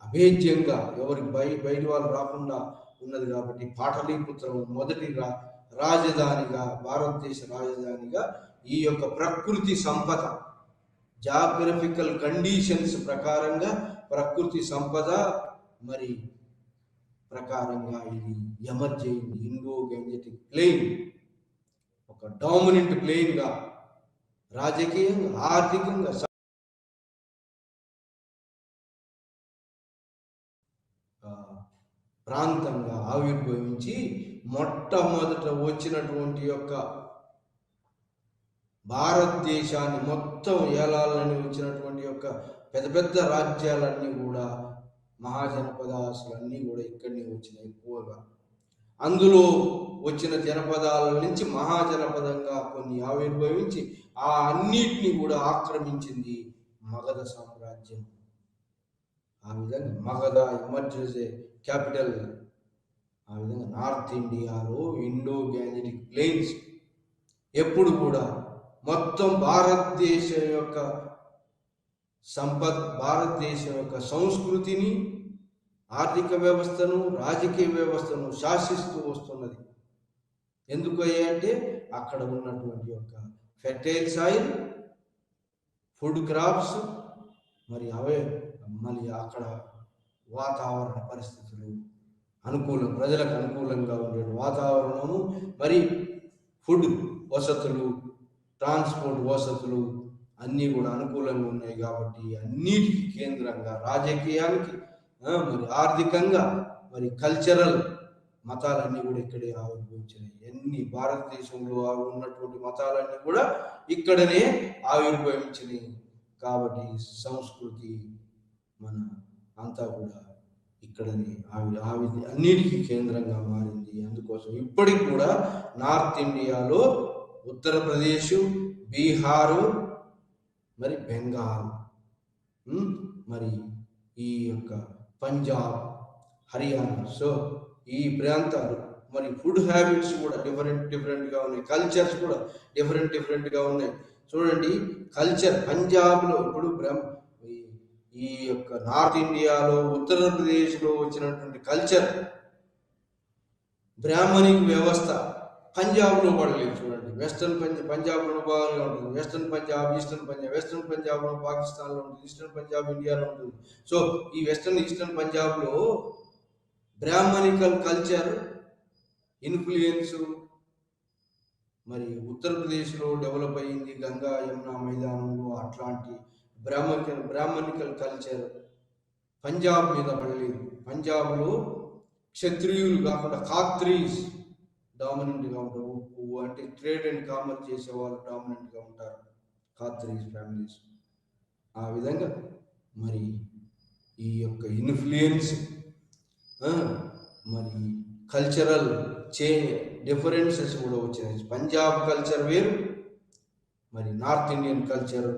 అభేద్యంగా ఎవరికి బయటి వాళ్ళు రాకుండా ఉన్నది కాబట్టి పాటలీపుత్రం మొదటి రాజధానిగా, భారతదేశ రాజధానిగా ఈ యొక్క ప్రకృతి సంపద, జాగ్రఫికల్ కండిషన్స్ ప్రకారంగా, ప్రకృతి సంపద మరి ప్రకారంగా ఇది ఎమర్జ్ అయింది. ఇండో గంజెటిక్ ప్లెయిన్ ఒక డామినెంట్ ప్లెయిన్గా, రాజకీయంగా, ఆర్థికంగా ప్రాంతంగా ఆవిర్భవించి మొట్టమొదట వచ్చినటువంటి యొక్క భారతదేశాన్ని మొత్తం ఏలాలని వచ్చినటువంటి యొక్క పెద్ద పెద్ద రాజ్యాలన్నీ కూడా మహాజనపదాలన్నీ కూడా ఇక్కడనే వచ్చినాయి ఎక్కువగా. అందులో వచ్చిన జనపదాల నుంచి మహాజనపదంగా కొన్ని ఆవిర్భవించి ఆ అన్నిటిని కూడా ఆక్రమించింది మగధ సామ్రాజ్యం. ఆ విధంగా మగధ ఎమర్జెన్సీ క్యాపిటల్. ఆ విధంగా నార్త్ ఇండియాలో ఇండో గ్యాంజెటిక్ ప్లెయిన్స్ ఎప్పుడు కూడా మొత్తం భారతదేశం యొక్క భారతదేశం యొక్క సంస్కృతిని, ఆర్థిక వ్యవస్థను, రాజకీయ వ్యవస్థను శాసిస్తూ వస్తున్నది. ఎందుకు అంటే అక్కడ ఉన్నటువంటి యొక్క ఫెర్టైల్ సాయిల్, ఫుడ్ క్రాప్స్, మరి మళ్ళీ అక్కడ వాతావరణ పరిస్థితులు ప్రజలకు అనుకూలంగా ఉండే వాతావరణము, మరి ఫుడ్ వసతులు, ట్రాన్స్పోర్ట్ వసతులు అన్నీ కూడా అనుకూలంగా ఉన్నాయి. కాబట్టి అన్నిటికీ కేంద్రంగా రాజకీయానికి, మరి ఆర్థికంగా, మరి కల్చరల్ మతాలన్నీ కూడా ఇక్కడే ఆవిర్భవించినాయి. ఎన్ని భారతదేశంలో ఉన్నటువంటి మతాలన్నీ కూడా ఇక్కడనే ఆవిర్భవించినాయి. కాబట్టి సంస్కృతి మన అంతా కూడా ఇక్కడనే అన్నిటికీ కేంద్రంగా మారింది. అందుకోసం ఇప్పటికి కూడా నార్త్ ఇండియాలో ఉత్తరప్రదేశ్, బీహారు, మరి బెంగాల్, మరి ఈ యొక్క పంజాబ్, హర్యానా, సో ఈ ప్రాంతాలు మరి ఫుడ్ హ్యాబిట్స్ కూడా డిఫరెంట్గా ఉన్నాయి. కల్చర్స్ కూడా డిఫరెంట్గా ఉన్నాయి. చూడండి, కల్చర్ పంజాబ్లో ఇప్పుడు ఈ యొక్క నార్త్ ఇండియాలో, ఉత్తరప్రదేశ్లో వచ్చినటువంటి కల్చర్, బ్రాహ్మణిక్ వ్యవస్థ పంజాబ్లో పడలేదు. చూడండి, పంజాబ్లో బాగా ఉంటుంది. Western Punjab, eastern Punjab. Western పంజాబ్లో పాకిస్తాన్లో ఉంటుంది, ఈస్టర్న్ పంజాబ్ ఇండియాలో ఉంటుంది. సో ఈ ఈస్టర్న్ పంజాబ్లో బ్రాహ్మణికల్ కల్చర్ ఇన్ఫ్లుయెన్స్ మరి ఉత్తరప్రదేశ్లో డెవలప్ అయ్యింది. గంగా యమునా మైదానంలో అట్లాంటి బ్రాహ్మణికల్ కల్చర్ పంజాబ్ మీద పడలేదు. పంజాబ్లో క్షత్రియులు కాకుండా ఖాత్రీస్ డామినెంట్గా ఉంటారు. అంటే ట్రేడ్ అండ్ కామర్స్ చేసే వాళ్ళు డామినెంట్గా ఉంటారు, ఖాత్రీస్ ఫ్యామిలీస్. ఆ విధంగా మరి ఈ యొక్క ఇన్ఫ్లుయెన్స్, మరి కల్చరల్ డిఫరెన్సెస్ కూడా వచ్చినాయి. పంజాబ్ కల్చర్ వేరు, మరి north Indian culture,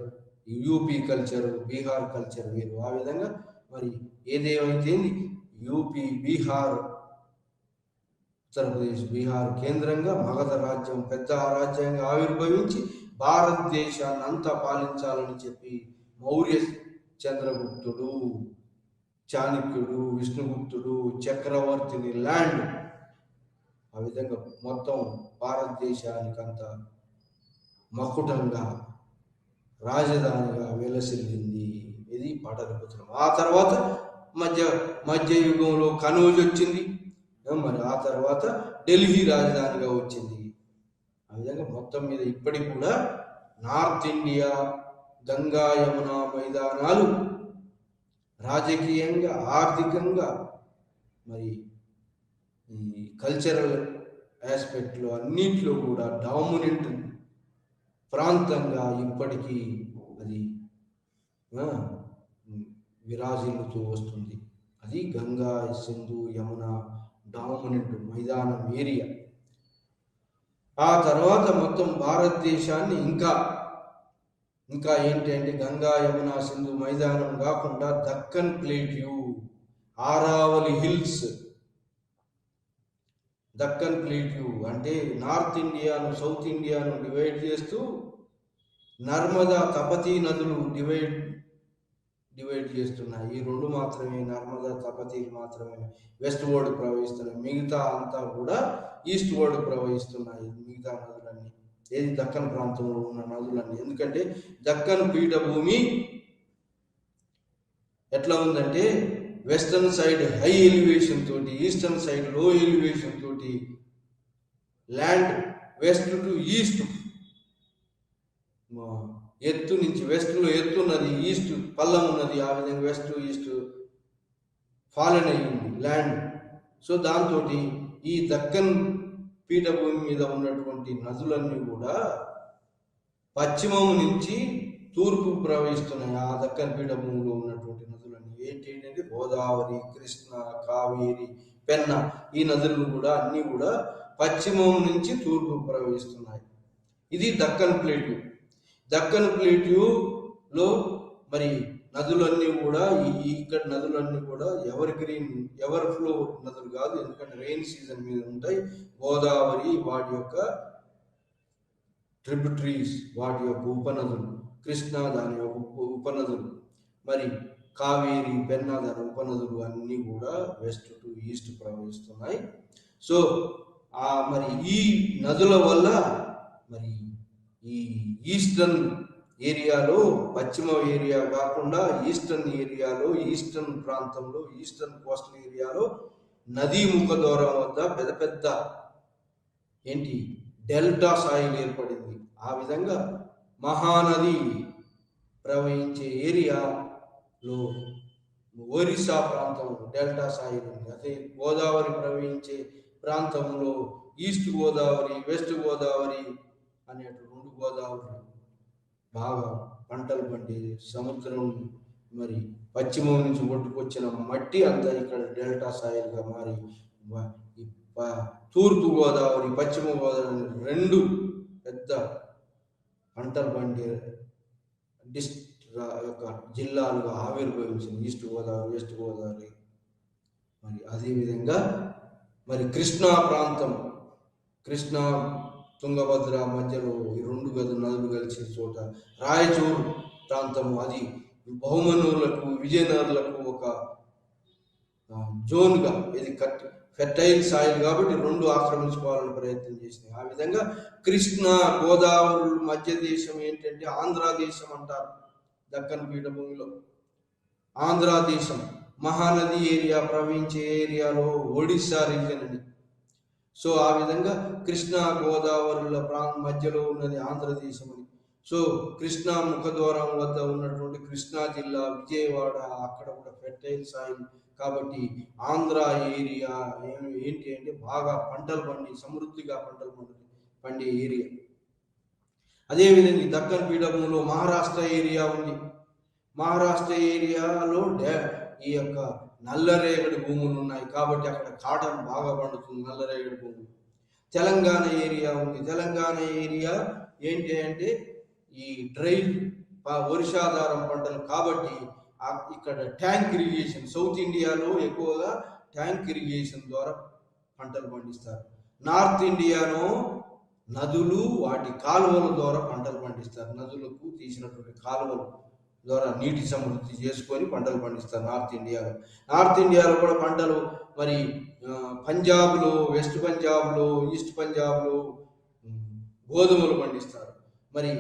UP culture, Bihar culture వేరు. ఆ విధంగా మరి ఏదేమైతే యూపీ, బీహార్, ఉత్తరప్రదేశ్, బీహార్ కేంద్రంగా మగధ రాజ్యం పెద్ద రాజ్యంగా ఆవిర్భవించి భారతదేశాన్ని అంతా పాలించాలని చెప్పి మౌర్య చంద్రగుప్తుడు, చాణక్యుడు, విష్ణుగుప్తుడు, చక్రవర్తిని ల్యాండ్ ఆ విధంగా మొత్తం భారతదేశానికంతా మకుటంగా రాజధానిగా వెలసిల్లింది. ఇది పాటలీపుత్రం. ఆ తర్వాత మధ్యయుగంలో కనౌజ్ వచ్చింది. మరి ఆ తర్వాత ఢిల్లీ రాజధానిగా వచ్చింది. ఆ విధంగా మొత్తం మీద ఇప్పటికి కూడా నార్త్ ఇండియా గంగా యమునా మైదానాలు రాజకీయంగా, ఆర్థికంగా, మరి ఈ కల్చరల్ ఆస్పెక్ట్లో అన్నింటిలో కూడా డామినెంట్ ప్రాంతంగా ఇప్పటికీ అది విరాజిల్లుతూ వస్తుంది. అది గంగా, సింధు, యమున డామినెంట్ మైదానం ఏరియా. ఆ తర్వాత మొత్తం భారతదేశాన్ని ఇంకా ఏంటంటే గంగా, యమున, సింధు మైదానం కాకుండా దక్కన్ ప్లేట్యూ, ఆరావలి హిల్స్, దక్కన్ ప్లేట్యూ అంటే నార్త్ ఇండియాను సౌత్ ఇండియాను డివైడ్ చేస్తూ నర్మదా, తపతీ నదులు డివైడ్ చేస్తున్నాయి. ఈ రెండు మాత్రమే, నర్మదా, తపతీ మాత్రమే వెస్ట్ వర్డ్ ప్రవహిస్తున్నాయి. మిగతా అంతా కూడా ఈస్ట్ వర్డ్ ప్రవహిస్తున్నాయి. మిగతా నదులన్నీ ఏది దక్కన్ ప్రాంతంలో ఉన్న నదులన్నీ. ఎందుకంటే దక్కన్ పీఠభూమి ఎట్లా ఉందంటే వెస్టర్న్ సైడ్ హై ఎలివేషన్ తోటి, ఈస్టర్న్ సైడ్ లో ఎలివేషన్ తోటి ల్యాండ్ వెస్ట్ టు ఈస్ట్, ఎత్తు నుంచి వెస్ట్లో ఎత్తున్నది, ఈస్ట్ పల్లం ఉన్నది. ఆ విధంగా వెస్ట్ ఈస్ట్ ఫాలెన్ అయ్యింది ల్యాండ్. సో దాంతో ఈ దక్కన్ పీఠభూమి మీద ఉన్నటువంటి నదులన్నీ కూడా పశ్చిమం నుంచి తూర్పు ప్రవహిస్తున్నాయి. ఆ దక్కన్ పీఠభూమిలో ఉన్నటువంటి నదులన్నీ ఏంటంటే గోదావరి, కృష్ణ, కావేరి, పెన్న, ఈ నదులు కూడా అన్నీ కూడా పశ్చిమం నుంచి తూర్పు ప్రవహిస్తున్నాయి. ఇది దక్కన్ ప్లేట్యూ. దక్కన్ ప్లేట్యూలో మరి నదులన్నీ కూడా ఇక్కడ నదులన్నీ కూడా ఎవర్ ఫ్లో నదులు కాదు, ఎందుకంటే రెయిన్ సీజన్ మీద ఉంటాయి. గోదావరి వాటి యొక్క ట్రిబ్యూటరీస్, వాటి యొక్క ఉపనదులు, కృష్ణ దాని యొక్క ఉపనదులు, మరి కావేరి, పెన్నా దాని ఉపనదులు అన్నీ కూడా వెస్ట్ టు ఈస్ట్ ప్రవహిస్తున్నాయి. సో మరి ఈ నదుల వల్ల మరి ఈ ఈస్టర్న్ ఏరియాలో, పశ్చిమ ఏరియా కాకుండా ఈస్టర్న్ ఏరియాలో, ఈస్టర్న్ ప్రాంతంలో, ఈస్టర్న్ కోస్టల్ ఏరియాలో నదీ ముఖ ద్వారం వద్ద పెద్ద పెద్ద డెల్టా సాయిల్ ఏర్పడింది. ఆ విధంగా మహానది ప్రవహించే ఏరియాలో ఒరిస్సా ప్రాంతం డెల్టా సాయిల్ ఉంది. అదే గోదావరి ప్రవహించే ప్రాంతంలో ఈస్ట్ గోదావరి, వెస్ట్ గోదావరి అనేటువంటి రెండు గోదావరి బాగా పంటలు పండి సముద్రం మరి పశ్చిమం నుంచి కొట్టుకొచ్చిన మట్టి అంతా ఇక్కడ డెల్టా సాయిల్గా మారి తూర్పు గోదావరి, పశ్చిమ గోదావరి రెండు పెద్ద పంటలు పండి యొక్క జిల్లాలుగా ఆవిర్భవించింది. East Godavari, west Godavari. మరి అదేవిధంగా మరి కృష్ణా ప్రాంతం, కృష్ణా తుంగభద్ర మధ్యలో ఈ రెండు నదులు కలిసే చోట రాయచూరు ప్రాంతము, అది బహుమనూర్లకు, విజయనగర్లకు ఒక జోన్గా, ఇది ఫెర్టైల్ సాయిల్ కాబట్టి రెండు ఆక్రమించుకోవాలని ప్రయత్నం చేసినాయి. ఆ విధంగా కృష్ణా గోదావరి మధ్య దేశం ఏంటంటే ఆంధ్రదేశం అంటారు. దక్కన్ పీఠభూమిలో ఆంధ్రదేశం, మహానది ఏరియా ప్రవహించే ఏరియాలో ఒడిస్సా రీజన్ అని. సో ఆ విధంగా కృష్ణా గోదావరిల మధ్యలో ఉన్నది ఆంధ్రదేశం అని. సో కృష్ణా ముఖద్వారం వద్ద ఉన్నటువంటి కృష్ణా జిల్లా, విజయవాడ, అక్కడ కూడా ఫెర్టైల్ సాయిల్ కాబట్టి ఆంధ్ర ఏరియా ఏంటి అంటే బాగా పంటలు పండి సమృద్ధిగా పంటలు పండే ఏరియా. అదేవిధంగా దక్కన్ పీఠభూమిలో మహారాష్ట్ర ఏరియా ఉంది. మహారాష్ట్ర ఏరియాలో ఈ యొక్క నల్లరేగడి భూములు ఉన్నాయి కాబట్టి అక్కడ కాటన్ బాగా పండుతుంది, నల్లరేగడి భూములు. తెలంగాణ ఏరియా ఉంది. తెలంగాణ ఏరియా ఏంటి అంటే ఈ డ్రై వర్షాధారం పంటలు కాబట్టి ఇక్కడ ట్యాంక్ ఇరిగేషన్, సౌత్ ఇండియాలో ఎక్కువగా ట్యాంక్ ఇరిగేషన్ ద్వారా పంటలు పండిస్తారు. నార్త్ ఇండియాలో నదులు, వాటి కాలువల ద్వారా పంటలు పండిస్తారు. నదులకు తీసినటువంటి కాలువలు ద్వారా నీటి సమృద్ధి చేసుకొని పంటలు పండిస్తారు నార్త్ ఇండియాలో కూడా పంటలు మరి పంజాబ్లో, వెస్ట్ పంజాబ్లో, ఈస్ట్ పంజాబ్లో గోధుమలు పండిస్తారు. మరి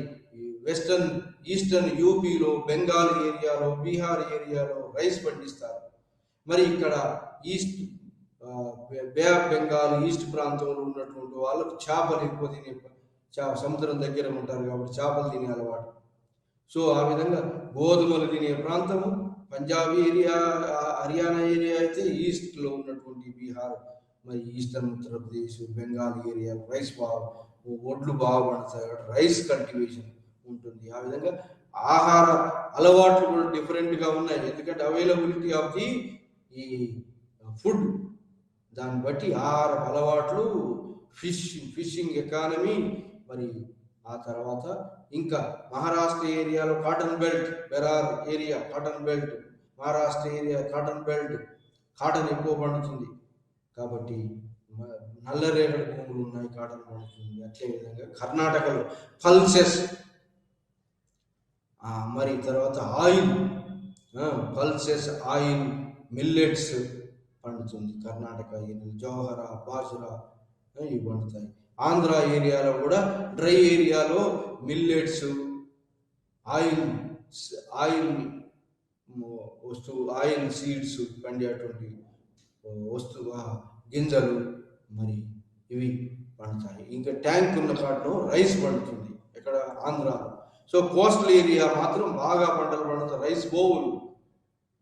ఈస్టర్న్ యూపీలో, బెంగాల్ ఏరియాలో, బీహార్ ఏరియాలో రైస్ పండిస్తారు. మరి ఇక్కడ బే ఆఫ్ బెంగాల్, ఈస్ట్ ప్రాంతంలో ఉన్నటువంటి వాళ్ళకు చేపలు ఎక్కువ తినే, సముద్రం దగ్గర ఉంటారు కాబట్టి చేపలు తినే అలవాటు. సో ఆ విధంగా గోధుమలు తినే ప్రాంతము పంజాబ్ ఏరియా, హర్యానా ఏరియా అయితే ఈస్ట్లో ఉన్నటువంటి బీహార్, మరి eastern Uttar Pradesh, Bengal area rice ఒడ్లు బాగా పండుతాయి, రైస్ కల్టివేషన్ ఉంటుంది. ఆ విధంగా ఆహార అలవాట్లు కూడా డిఫరెంట్గా ఉన్నాయి. ఎందుకంటే అవైలబిలిటీ ఆఫ్ ది ఈ ఫుడ్, దాన్ని బట్టి ఆహార అలవాట్లు, ఫిషింగ్ ఎకానమీ, మరి ఆ తర్వాత ఇంకా మహారాష్ట్ర ఏరియాలో cotton belt, Berar area cotton belt, Maharashtra area cotton belt, cotton ఎక్కువ పండుతుంది కాబట్టి నల్లరేగడి భూములు ఉన్నాయి, కాటన్ పండుతుంది. అట్లే విధంగా కర్ణాటకలో పల్సెస్, మరి తర్వాత ఆయిల్, పల్సెస్ ఆయిల్, మిల్లెట్స్ పండుతుంది కర్ణాటక ఏరియా, జోహరా, బాజ్రా ఇవి పండుతాయి. ఆంధ్ర ఏరియాలో కూడా డ్రై ఏరియాలో మిల్లెట్స్, ఆయిల్ వస్తువు, ఆయిల్ సీడ్స్ పండేటువంటి వస్తువు గింజలు మరి ఇవి పండుతాయి. ఇంకా ట్యాంక్ ఉన్న కాటను రైస్ పండుతుంది ఇక్కడ ఆంధ్రాలో. సో కోస్టల్ ఏరియా మాత్రం బాగా పంటలు పండుతాయి. రైస్ బౌల్,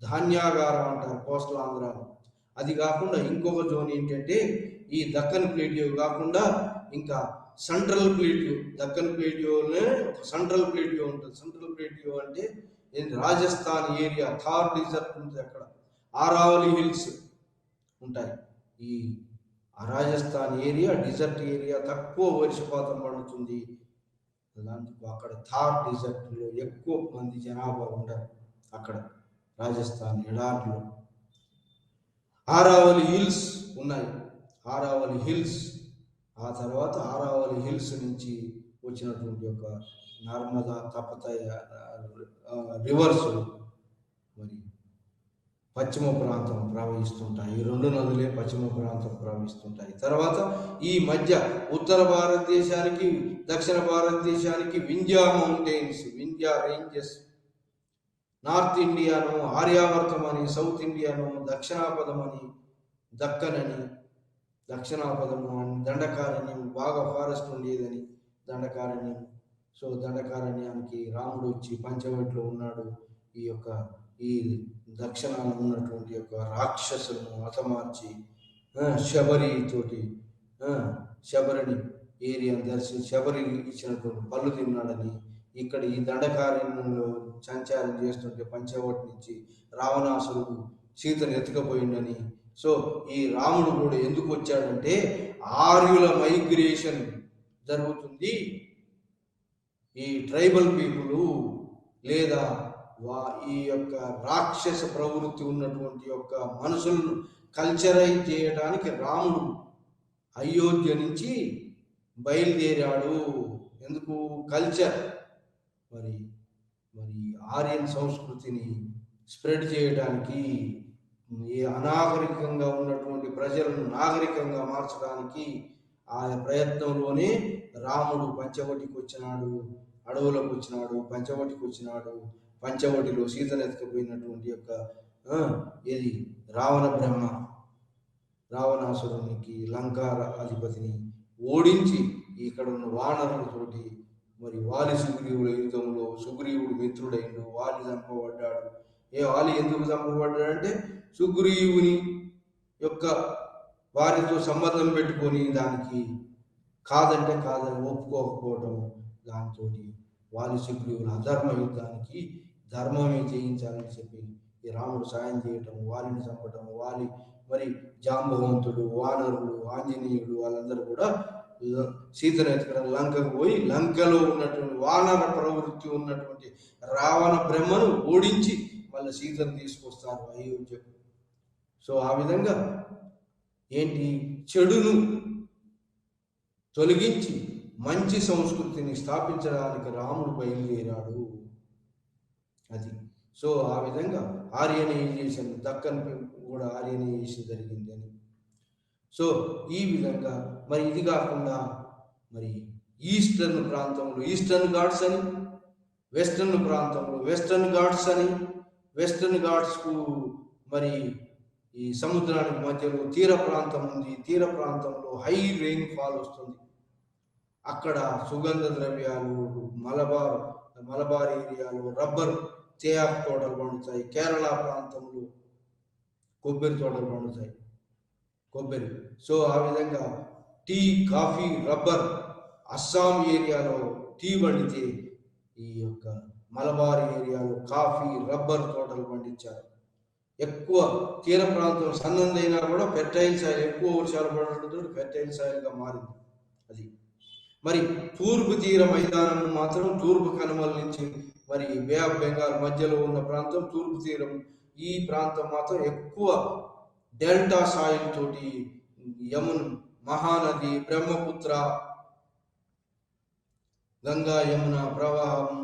ధాన్యాగారం అంటారు కోస్టల్ ఆంధ్రాలో. అది కాకుండా ఇంకొక జోన్ ఏంటంటే ఈ దక్కన్ ప్లేటియో కాకుండా ఇంకా సెంట్రల్ ప్లేటియో. దక్కన్ ప్లేటియోనే ఒక సెంట్రల్ ప్లేటియో ఉంటుంది. సెంట్రల్ ప్లేటియో అంటే రాజస్థాన్ ఏరియా, థార్ డిజర్ట్ ఉంటుంది అక్కడ, ఆరావలి హిల్స్ ఉంటాయి. ఈ రాజస్థాన్ ఏరియా డిజర్ట్ ఏరియా, తక్కువ వర్షపాతం పడుతుంది. అలాంటి అక్కడ థార్ డిజర్ట్లో ఎక్కువ మంది జనాభా ఉంటారు అక్కడ రాజస్థాన్ ఎడారిలో. ఆరావలి హిల్స్ ఉన్నాయి, ఆరావలి హిల్స్. ఆ తర్వాత ఆరావలి హిల్స్ నుంచి వచ్చినటువంటి ఒక నర్మదా, తపతయ రివర్స్ మరి పశ్చిమ ప్రాంతం ప్రవహిస్తుంటాయి. ఈ రెండు నదులే పశ్చిమ ప్రాంతం ప్రవహిస్తుంటాయి. తర్వాత ఈ మధ్య ఉత్తర భారతదేశానికి, దక్షిణ భారతదేశానికి Vindhya mountains, Vindhya ranges, north ఇండియాను ఆర్యావర్తం అని, సౌత్ ఇండియాను దక్షిణాపదం అని, దక్కన్ అని, దక్షిణాపదము అని, దండకారణ్యం బాగా ఫారెస్ట్ ఉండేదని దండకారణ్యం. సో దండకారణ్యానికి రాముడు వచ్చి పంచవటిలో ఉన్నాడు. ఈ దక్షిణాన ఉన్నటువంటి యొక్క రాక్షసులను హతమార్చి శబరి తోటి, శబరిని ఏరియాను దర్శించి శబరి ఇచ్చినటువంటి పళ్ళు తిన్నాడని, ఇక్కడ ఈ దండకారణ్యంలో సంచారం చేస్తుంటే పంచవటి నుంచి రావణాసురుడు సీతను ఎత్తుకపోయిందని. సో ఈ రాముడు కూడా ఎందుకు వచ్చాడంటే ఆర్యుల మైగ్రేషన్ జరుగుతుంది. ఈ ట్రైబల్ పీపుల్ లేదా ఈ యొక్క రాక్షస ప్రవృత్తి ఉన్నటువంటి యొక్క మనుషులను కల్చరైజ్ చేయడానికి రాముడు అయోధ్య నుంచి బయలుదేరాడు. ఎందుకు? కల్చర్, మరి ఆర్యన్ సంస్కృతిని స్ప్రెడ్ చేయడానికి, ఈ అనాగరికంగా ఉన్నటువంటి ప్రజలను నాగరికంగా మార్చడానికి ఆ ప్రయత్నంలోనే రాముడు పంచవటికి వచ్చినాడు, అడవులకు వచ్చినాడు, పంచవటికి వచ్చినాడు. పంచవటిలో సీతను ఎత్తుకుపోయినటువంటి యొక్క ఏది రావణ బ్రహ్మ, రావణాసురునికి లంకా అధిపతిని ఓడించి ఇక్కడ ఉన్న వానరులతోటి మరి వాలి సుగ్రీవుల యుద్ధంలో సుగ్రీవుడు మిత్రుడైండు, వాలి చంపబడ్డాడు. వాలి ఎందుకు చంపబడ్డాడంటే సుగ్రీవుని యొక్క వారితో సంబంధం పెట్టుకొని దానికి కాదంటే కాదని ఒప్పుకోకపోవటం, దాంతో వాలి సుగ్రీవుల అధర్మ యుద్ధానికి ధర్మమే జయించాలని చెప్పి ఈ రాముడు సాయం చేయటం, వాలిని చంపటం, వాలి మరి జాంబవంతుడు, వానరుడు, ఆంజనేయుడు వాళ్ళందరూ కూడా సీతను ఎత్తుకడం లంకకు పోయి లంకలో ఉన్నటువంటి వానర ప్రవృత్తి ఉన్నటువంటి రావణ బ్రహ్మను ఓడించి మళ్ళీ సీతను తీసుకొస్తారు అయోధ్యకు. సో ఆ విధంగా ఏంటి, చెడును తొలగించి మంచి సంస్కృతిని స్థాపించడానికి రాముడు బయలుదేరాడు. అది. సో ఆ విధంగా ఆర్యనైజేషన్, దక్కన్ కూడా ఆర్యనైజేషన్ జరిగింది అని. సో ఈ విధంగా మరి ఇది కాకుండా మరి ఈస్టర్న్ ప్రాంతంలో ఈస్టర్న్ ఘాట్స్ అని, వెస్టర్న్ ప్రాంతంలో వెస్టర్న్ ఘాట్స్ అని, వెస్టర్న్ ఘాట్స్కు మరి ఈ సముద్రానికి మధ్యలో తీర ప్రాంతం ఉంది. తీర ప్రాంతంలో హై రెయిన్ ఫాల్ వస్తుంది. అక్కడ సుగంధ ద్రవ్యాలు, మలబార్ ఏరియాలో రబ్బర్, తేయాకు తోటలు పండుతాయి. కేరళ ప్రాంతంలో కొబ్బరి తోటలు పండుతాయి, కొబ్బరి. సో ఆ విధంగా టీ, కాఫీ, రబ్బర్. అస్సాం ఏరియాలో టీ పండితే ఈ యొక్క మలబార్ ఏరియాలో కాఫీ, రబ్బర్ తోటలు పండించారు. ఎక్కువ తీర ప్రాంతం సన్నదైనా కూడా ఫెర్టైల్ సాయిల్, ఎక్కువ వర్షాలు పడడంతో ఫెర్టైల్ సాయిల్గా మారింది అది. మరి తూర్పు తీర మైదానం మాత్రం తూర్పు కనుమల నుంచి మరి బే ఆఫ్ బెంగాల్ మధ్యలో ఉన్న ప్రాంతం తూర్పు తీరం, ఈ ప్రాంతం మాత్రం ఎక్కువ డెల్టా సాయిల్ తోటి యమున, మహానది, బ్రహ్మపుత్ర, గంగా యమున ప్రవాహం,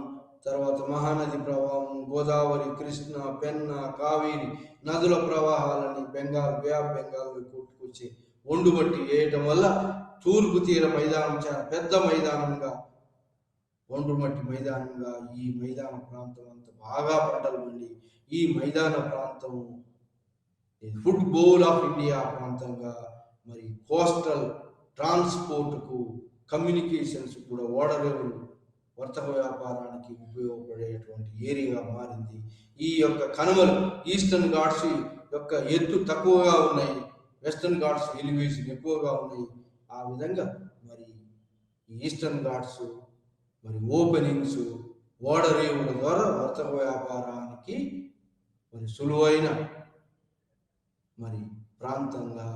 తర్వాత మహానది ప్రవాహం, గోదావరి, కృష్ణ, పెన్న, కావేరి నదుల ప్రవాహాలని బెంగాల్, బే ఆఫ్ బెంగాల్ కొట్టుకొచ్చి ఒండుబట్టి వేయటం వల్ల తూర్పు తీర మైదానం చాలా పెద్ద మైదానంగా, ఒండుమట్టి మైదానంగా ఈ మైదాన ప్రాంతం అంతా బాగా పంటలు పండి ఈ మైదాన ప్రాంతం ఫుడ్ బౌల్ ఆఫ్ ఇండియా ప్రాంతంగా, మరి కోస్టల్ ట్రాన్స్పోర్ట్కు, కమ్యూనికేషన్స్ కూడా, ఓడరేవులు, వర్తక వ్యాపారానికి ఉపయోగపడేటువంటి ఏరియా మారింది. ఈ యొక్క కనుమలు ఈస్టర్న్ ఘాట్స్ యొక్క ఎత్తు తక్కువగా ఉన్నాయి, వెస్టర్న్ ఘాట్స్ ఎలివేషన్ ఎక్కువగా ఉన్నాయి. ఆ విధంగా మరి ఈస్టర్న్ ఘాట్స్ మరి ఓపెనింగ్స్, ఓడరేవుల ద్వారా వర్తక వ్యాపారానికి మరి సులువైన మరి ప్రాంతంగా,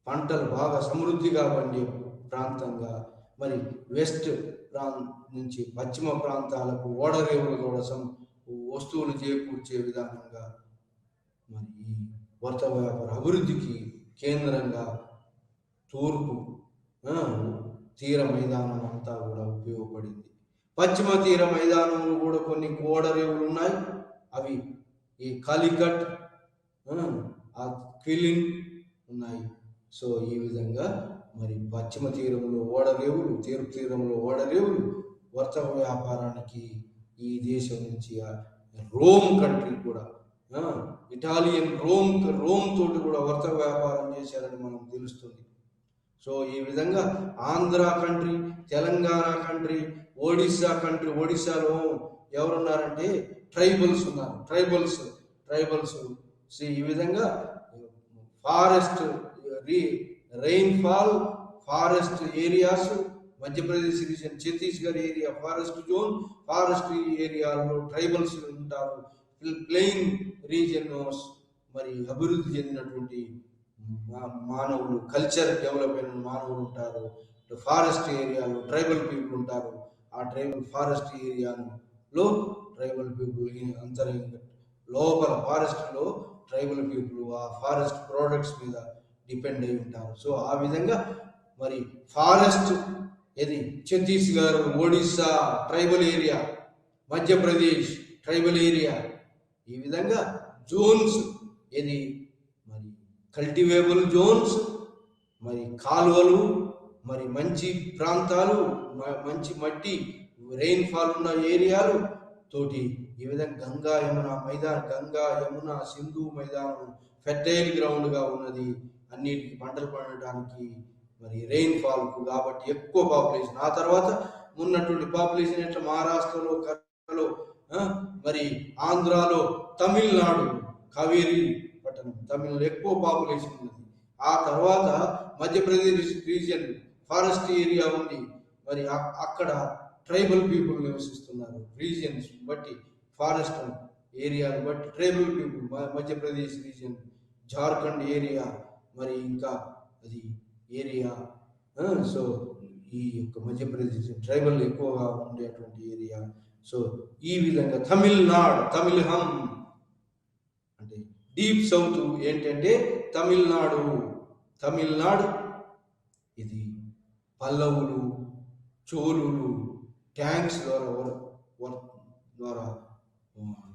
పంటలు బాగా సమృద్ధిగా పండే ప్రాంతంగా, మరి వెస్ట్ నుంచి పశ్చిమ ప్రాంతాలకు ఓడరేవుల ద్వారా వస్తువులు చేకూర్చే విధానంగా మరి ఈ వర్తక వ్యాపార అభివృద్ధికి కేంద్రంగా తూర్పు తీర మైదానం అంతా కూడా ఉపయోగపడింది. పశ్చిమ తీర మైదానంలో కూడా కొన్ని ఓడరేవులు ఉన్నాయి. అవి ఈ కాలికట్, క్విలిన్ ఉన్నాయి. సో ఈ విధంగా మరి పశ్చిమ తీరంలో ఓడరేవులు, తూర్పు తీరంలో ఓడరేవులు వర్తక వ్యాపారానికి ఈ దేశం నుంచి రోమ్ కంట్రీ కూడా, ఇటాలియన్ రోమ్ తోటి కూడా వర్తక వ్యాపారం చేశారని మనం తెలుస్తుంది. సో ఈ విధంగా Andhra country, Telangana country, Odisha country, ఒడిస్సాలో ఎవరున్నారంటే ట్రైబల్స్ ఉన్నారు. ట్రైబల్స్ ఈ విధంగా forest, rainfall, forest areas, Madhya Pradesh region, Chhattisgarh area forest zone, forest ఏరియాలో ట్రైబల్స్ ఉంటారు. ప్లెయిన్ రీజియన్ మరి అభివృద్ధి చెందినటువంటి మానవులు, కల్చర్ డెవలప్ అయిన మానవులు ఉంటారు. ఫారెస్ట్ ఏరియాలో ట్రైబల్ పీపుల్ ఉంటారు. ఆ ట్రైబల్ ఫారెస్ట్ ఏరియాలో ట్రైబల్ పీపుల్ లోపల ఫారెస్ట్లో ట్రైబల్ పీపుల్ ఆ ఫారెస్ట్ ప్రోడక్ట్స్ మీద డిపెండ్ అయి ఉంటారు. సో ఆ విధంగా మరి ఫారెస్ట్ ఇది Chhattisgarh, Odisha tribal area, Madhya Pradesh tribal area, ఈ విధంగా జోన్స్, ఇది మరి కల్టివేబుల్ జోన్స్, మరి కాలువలు, మరి మంచి ప్రాంతాలు, మంచి మట్టి, రెయిన్ఫాల్ ఉన్న ఏరియాలు తోటి ఈ విధంగా గంగా యమున సింధు మైదానం ఫెర్టైల్ గ్రౌండ్గా ఉన్నది. అన్నిటికి పంటలు పండడానికి మరి రెయిన్ఫాల్కు కాబట్టి ఎక్కువ పాపులేషన్. ఆ తర్వాత ఉన్నటువంటి పాపులేషన్ ఎట్లా మహారాష్ట్రలో, కర్ణాటకలో, మరి ఆంధ్రాలో, తమిళనాడు కావేరీ పట్టణం, తమిళనాడు ఎక్కువ పాపులేషన్ ఉన్నది. ఆ తర్వాత మధ్యప్రదేశ్ రీజియన్ ఫారెస్ట్ ఏరియా ఉంది. మరి అక్కడ ట్రైబల్ పీపుల్ నివసిస్తున్నారు. రీజియన్స్ బట్టి, ఫారెస్ట్ ఏరియాను బట్టి tribal people, Madhya Pradesh region, Jharkhand area, మరి ఇంకా అది ఏరియా. సో ఈ యొక్క మధ్యప్రదేశ్ ట్రైబల్ ఎక్కువగా ఉండేటువంటి ఏరియా. సో ఈ విధంగా తమిళహం అంటే డీప్ సౌత్ ఏంటంటే తమిళనాడు ఇది పల్లవులు, చోళులు ట్యాంక్స్ ద్వారా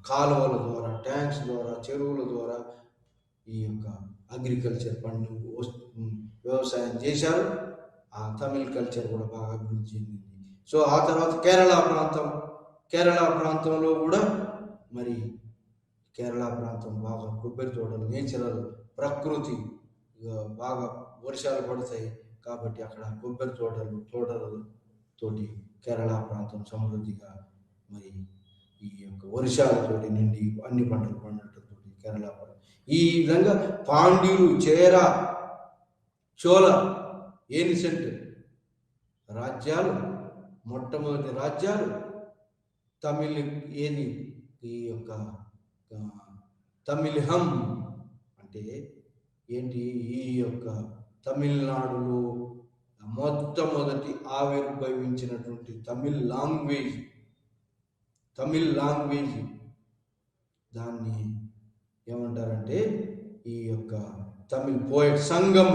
కాలువల ద్వారా, ట్యాంక్స్ ద్వారా, చెరువుల ద్వారా ఈ యొక్క అగ్రికల్చర్ వ్యవసాయం చేశారు. ఆ తమిళ్ కల్చర్ కూడా బాగా అభివృద్ధి చెందింది. సో ఆ తర్వాత కేరళ ప్రాంతంలో కూడా మరి కేరళ ప్రాంతం బాగా కొబ్బరి తోటలు, నేచురల్ ప్రకృతి, బాగా వర్షాలు పడతాయి కాబట్టి అక్కడ కొబ్బరి తోటలతోటి కేరళ ప్రాంతం సమృద్ధిగా మరి ఈ యొక్క వర్షాలతోటి నిండి అన్ని పంటలు పండటంతో కేరళ ఈ విధంగా పాండ్యులు, చేర, చోళ ఏన్షియంట్ రాజ్యాలు, మొట్టమొదటి రాజ్యాలు తమిళ్ ఏది ఈ యొక్క ఆ, తమిళహం అంటే ఏంటి, ఈ యొక్క తమిళనాడులో మొట్టమొదటి ఆవిర్భవించినటువంటి తమిళ్ లాంగ్వేజ్ దాన్ని ఏమంటారంటే ఈ యొక్క తమిళ్ పోయట్ సంగం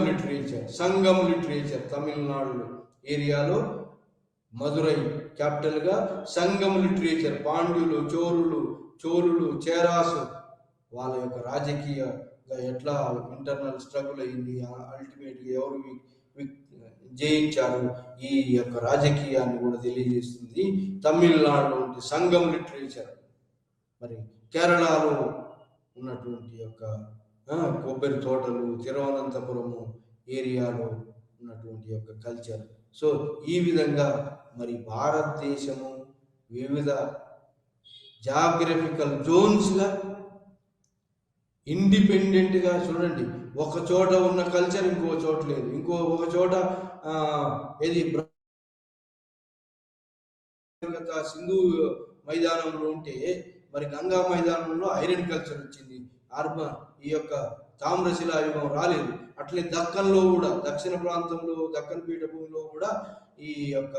లిటరేచర్ తమిళనాడు ఏరియాలో మదురై క్యాపిటల్గా సంగం లిటరేచర్, పాండ్యులు, చోళులు, చేరాసు వాళ్ళ యొక్క రాజకీయంగా ఎట్లా ఇంటర్నల్ స్ట్రగుల్ అయింది, అల్టిమేట్గా ఎవరు జయించారు, ఈ యొక్క రాజకీయాన్ని కూడా తెలియజేస్తుంది తమిళనాడు సంగం లిటరేచర్. మరి కేరళలో ఉన్నటువంటి యొక్క కొబ్బరి తోటలు, తిరువనంతపురము ఏరియాలో ఉన్నటువంటి యొక్క కల్చర్. సో ఈ విధంగా మరి భారతదేశము వివిధ జాగ్రఫికల్ జోన్స్గా ఇండిపెండెంట్గా చూడండి, ఒక చోట ఉన్న కల్చర్ ఇంకో చోట లేదు, ఒక చోట ఏది సింధు మైదానంలో ఉంటే మరి గంగా మైదానంలో ఐరన్ కల్చర్ వచ్చింది, ఈ యొక్క తామ్రశిలా యుగం రాలేదు. అట్లే దక్కన్లో కూడా, దక్షిణ ప్రాంతంలో దక్కన్ పీఠభూమిలో కూడా ఈ యొక్క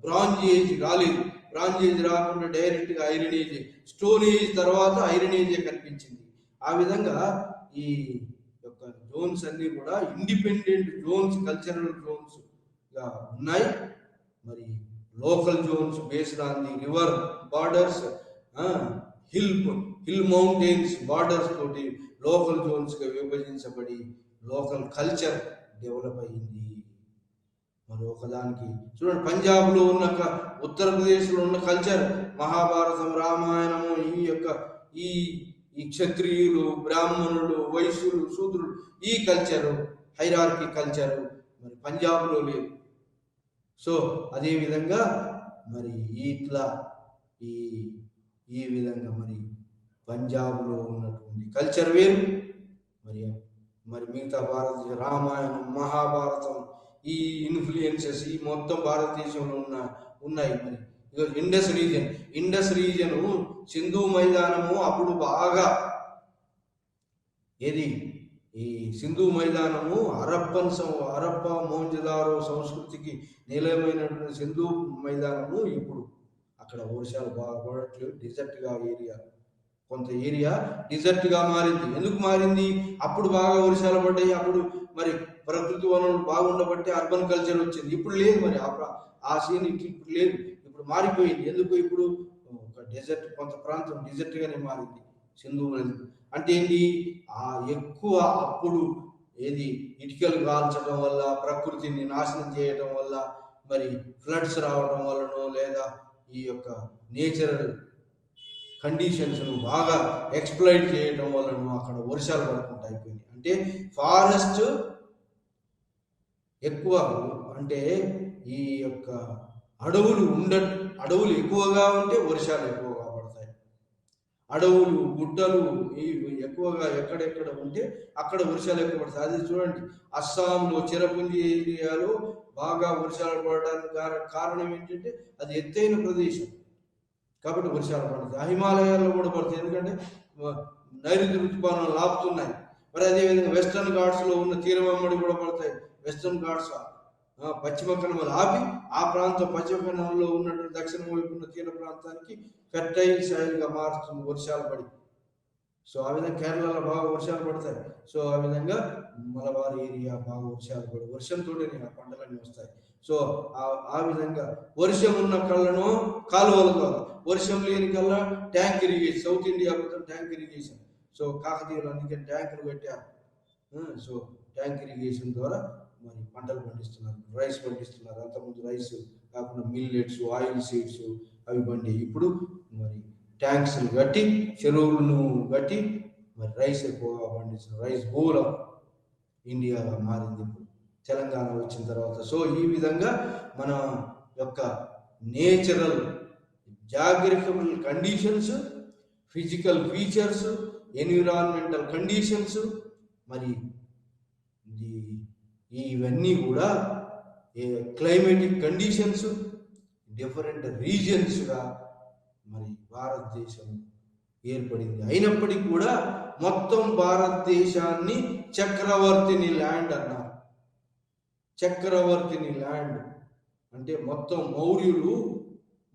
బ్రాంజ్ ఏజ్ రాలేదు. బ్రాంజ్ ఏజ్ రాకుండా డైరెక్ట్గా ఐరన్ ఏజ్, స్టోన్ ఏజ్ తర్వాత ఐరన్ ఏజే కనిపించింది. ఆ విధంగా ఈ యొక్క జోన్స్ అన్నీ కూడా ఇండిపెండెంట్ జోన్స్, కల్చరల్ జోన్స్గా ఉన్నాయి. మరి local zones based on the river borders, hill mountains borders తోటి లోకల్ జోన్స్గా విభజించబడి లోకల్ కల్చర్ డెవలప్ అయ్యింది. మరి ఒకదానికి చూడండి, పంజాబ్లో ఉన్న ఉత్తరప్రదేశ్లో ఉన్న కల్చర్, మహాభారతం, రామాయణము, ఈ యొక్క ఈ క్షత్రియులు, బ్రాహ్మణులు, వైశ్యులు, శూద్రులు, ఈ కల్చరు హైరార్కీ కల్చరు మరి పంజాబ్లో లేదు. సో అదేవిధంగా మరి ఇట్లా ఈ విధంగా మరి పంజాబ్లో ఉన్నటువంటి కల్చర్ వేరు, మరి మిగతా భారతదేశ రామాయణం, మహాభారతం, ఈ ఇన్ఫ్లుయెన్సెస్ ఈ మొత్తం భారతదేశంలో ఉన్నాయి. మరి ఇండస్ రీజను సింధు మైదానము అప్పుడు బాగా ఏది ఈ సింధు మైదానము హరప్ప మోహంజదారో సంస్కృతికి నిలయమైనటువంటి సింధు మైదానము ఇప్పుడు అక్కడ వర్షాలు బాగా పడట్లేదు, డిజర్ట్గా కొంత ఏరియా డిజర్ట్గా మారింది. ఎందుకు మారింది? అప్పుడు బాగా వర్షాలు పడ్డాయి, అప్పుడు మరి ప్రకృతి వనరులు బాగుండబట్టి అర్బన్ కల్చర్ వచ్చింది. ఇప్పుడు లేదు, మరి ఆ సీన్ ఇప్పుడు లేదు, ఇప్పుడు మారిపోయింది. ఎందుకు? ఇప్పుడు ఒక డెజర్ట్, కొంత ప్రాంతం డిజర్ట్గానే మారింది సింధు అంటే ఏంటి, ఆ ఎక్కువ అప్పుడు ఏది ఇటుకలు కాల్చడం వల్ల, ప్రకృతిని నాశనం చేయడం వల్ల, మరి ఫ్లడ్స్ రావడం వలనో, లేదా ఈ యొక్క నేచురల్ కండిషన్స్ను బాగా ఎక్స్ప్లాయిట్ చేయడం వలన అక్కడ వర్షాలు పడకుండా అయిపోయింది. అంటే ఫారెస్ట్ ఎక్కువ, అంటే ఈ యొక్క అడవులు ఎక్కువగా ఉంటే వర్షాలు ఎక్కువగా పడతాయి. అడవులు, గుట్టలు ఎక్కువగా ఎక్కడెక్కడ ఉంటే అక్కడ వర్షాలు ఎక్కువ పడతాయి. అది చూడండి, అస్సాంలో చిరపుంజి ఏరియాలో బాగా వర్షాలు పడడానికి కారణం ఏంటంటే అది ఎత్తైన ప్రదేశం కాబట్టి వర్షాలు పడతాయి. హిమాలయాల్లో కూడా పడతాయి, ఎందుకంటే నైరుతి ఋతుపవనాలు లాపుతున్నాయి. మరి అదేవిధంగా వెస్టర్న్ ఘాట్స్లో ఉన్న తీరవమ్మడి కూడా పడతాయి. వెస్టర్న్ ఘాట్స్ పశ్చిమ కనుమలు ఆపి ఆ ప్రాంతం పశ్చిమ కనుమలో ఉన్నటువంటి దక్షిణ వైపు ఉన్న తీర ప్రాంతానికి ఫెర్టైల్ సాయిల్గా మారుతుంది వర్షాలు పడి. సో ఆ విధంగా కేరళలో బాగా వర్షాలు పడతాయి. సో ఆ విధంగా మలబార్ ఏరియా బాగా వర్షాలు పడి వర్షంతోనే ఆ పంటలన్నీ వస్తాయి. సో ఆ విధంగా వర్షం ఉన్న కళ్ళను కాలువల ద్వారా, వర్షం లేని కల్లా ట్యాంక్ ఇరిగేషన్, సౌత్ ఇండియా మొత్తం ట్యాంక్ ఇరిగేషన్. సో కాకతీయులు అందుకే ట్యాంకులు పెట్టారు. సో ట్యాంక్ ఇరిగేషన్ ద్వారా మరి పంటలు పండిస్తున్నారు, రైస్ పండిస్తున్నారు. అంతకుముందు రైస్ కాకుండా మిల్లెట్స్, ఆయిల్ సీడ్స్ అవి పండి, ఇప్పుడు మరి ట్యాంక్స్ని కట్టి, చెరువులను కట్టి మరి రైస్ ఎక్కువగా పండిస్తున్నారు. రైస్ బౌల్ ఆఫ్ ఇండియాగా మారింది ఇప్పుడు తెలంగాణ వచ్చిన తర్వాత. సో ఈ విధంగా మన యొక్క natural geographical conditions, physical features, environmental conditions, మరి ఇవన్నీ కూడా క్లైమేటిక్ కండిషన్స్ డిఫరెంట్ రీజన్స్గా మరి భారతదేశం ఏర్పడింది. అయినప్పటికీ కూడా మొత్తం భారతదేశాన్ని చక్రవర్తిని ల్యాండ్ అన్నారు. చక్రవర్తిని ల్యాండ్ అంటే మొత్తం మౌర్యులు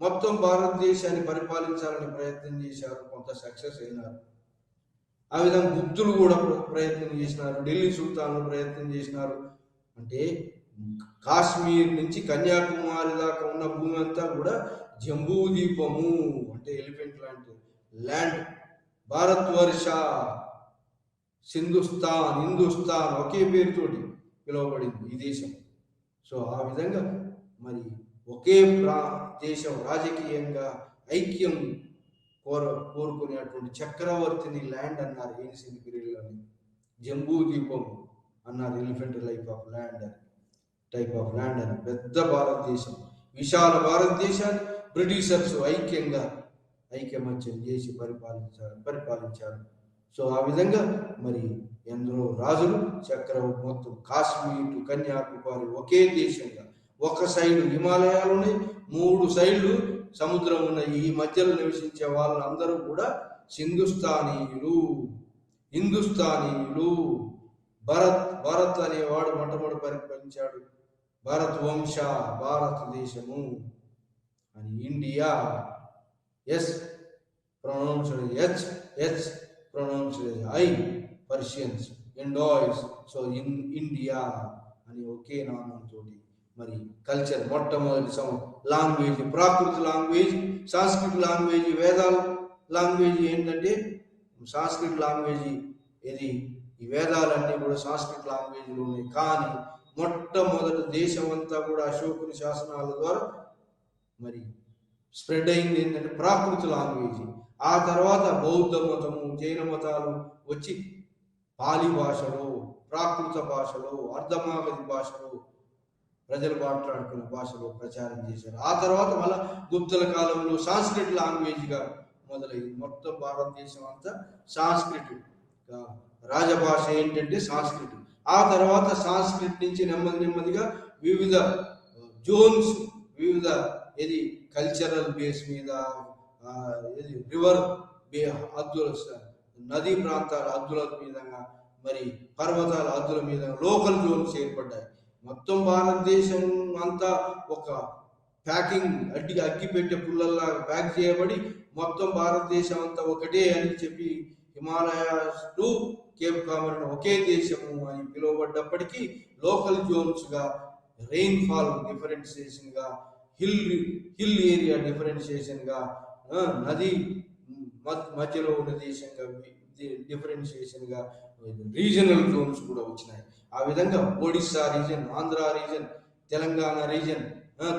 మొత్తం భారతదేశాన్ని పరిపాలించాలని ప్రయత్నం చేశారు, కొంత సక్సెస్ అయినారు. ఆ విధంగా గుప్తులు కూడా ప్రయత్నం చేసినారు, ఢిల్లీ సుల్తాన్లు ప్రయత్నం చేసినారు. అంటే కాశ్మీర్ నుంచి కన్యాకుమారి దాకా ఉన్న భూమి అంతా కూడా జంబూ ద్వీపము అంటే ఎలిఫెంట్ లాంటి ల్యాండ్. భారతవర్ష, హిందుస్థాన్ ఒకే పేరుతోటి పిలువబడింది ఈ దేశం. సో ఆ విధంగా మరి ఒకే దేశం రాజకీయంగా ఐక్యం కోరుకునేటువంటి చక్రవర్తిని ల్యాండ్ అన్నారు ఏన్షియంట్ పీరియడ్లోని. జంబూ ద్వీపం అన్నారు, ఎలిఫెంట్ టైప్ ఆఫ్ ల్యాండ్ అని. పెద్ద భారతదేశం, విశాల భారతదేశాన్ని బ్రిటిషర్స్ ఐకమత్యం చేసి పరిపాలించారు. సో ఆ విధంగా మరి ఎందరో రాజులు మొత్తం కాశ్మీర్ టు కన్యాకుమారి ఒకే దేశంగా, ఒక సైడు హిమాలయాలు ఉన్నాయి, 3 సైడ్లు సముద్రం ఉన్నాయి. ఈ మధ్యలో నివసించే వాళ్ళందరూ కూడా హిందుస్థానీయులు. భరత్ అనేవాడు మొట్టమొదటి పరిపాలించాడు. భరత్ వంశ, భారతదేశము అని. India, S pronounced H pronounced I, Persians, ఇండాయిస్. సో ఇండియా అని ఒకే నామంతో మరి కల్చర్ మొట్టమొదటి లాంగ్వేజ్, ప్రాకృత లాంగ్వేజ్, సంస్కృత లాంగ్వేజ్, వేదాల లాంగ్వేజ్ ఏంటంటే సంస్కృత లాంగ్వేజ్. ఇది ఈ వేదాలన్నీ కూడా సంస్కృత లాంగ్వేజ్లో ఉన్నాయి. కానీ మొట్టమొదటి దేశం అంతా కూడా అశోకుని శాసనాల ద్వారా మరి స్ప్రెడ్ అయింది ఏంటంటే ప్రాకృత లాంగ్వేజ్. ఆ తర్వాత బౌద్ధ మతము, జైన మతాలు వచ్చి పాలి భాషలో, ప్రాకృత భాషలో, అర్ధమాగధి భాషలో, ప్రజలు మాట్లాడుకునే భాషలో ప్రచారం చేశారు. ఆ తర్వాత మళ్ళా గుప్తుల కాలంలో సాంస్క్రిట్ లాంగ్వేజ్గా మొదలైంది. మొత్తం భారతదేశం అంతా సాంస్క్రిట్, రాజభాష ఏంటంటే సాంస్క్రిట్. ఆ తర్వాత సాంస్క్రిట్ నుంచి నెమ్మదిగా వివిధ జోన్స్, వివిధ కల్చరల్ బేస్ మీద, రివర్ హద్దుల, నదీ ప్రాంతాల హద్దుల మీద, మరి పర్వతాల హద్దుల మీద లోకల్ జోన్స్ ఏర్పడ్డాయి. మొత్తం భారతదేశం అంతా ఒక ప్యాకింగ్ అగ్గిపెట్టె పుల్లల్లాగా ప్యాక్ చేయబడి మొత్తం భారతదేశం అంతా ఒకటే అని చెప్పి హిమాలయాస్ టు కేప్ కామరన్ ఒకే దేశము అని పిలువబడ్డప్పటికీ లోకల్ జోన్స్గా, రెయిన్ఫాల్ డిఫరెన్షియేషన్గా, హిల్ ఏరియా డిఫరెన్షియేషన్గా, నది మధ్యలో ఉన్న దేశంగా డిఫరెన్షియేషన్గా రీజనల్ జోన్స్ కూడా వచ్చినాయి. ఆ విధంగా Odisha region, Andhra region, Telangana region,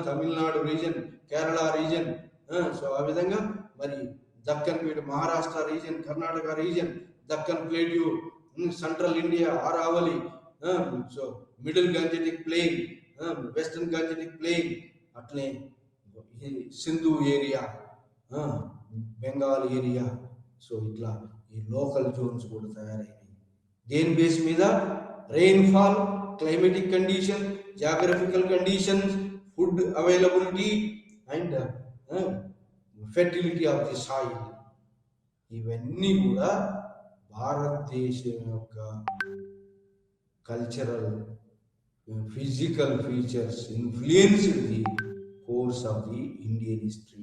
Tamil Nadu region, Kerala region. So ఆ విధంగా మరి Deccan Maharashtra region, Karnataka region, Deccan plateau, central India, Aravalli, so middle Gangetic plain, western Gangetic plain, అట్లే Sindhu area, Bengal area. So ఇట్లా ఈ లోకల్ జోన్స్ కూడా తయారైనాయి. దేని బేస్ మీద? Rainfall, climatic condition, geographical conditions, food availability and fertility of the soil. ఇవన్నీ కూడా భారతదేశం యొక్క cultural, physical features influenced the course of the Indian history.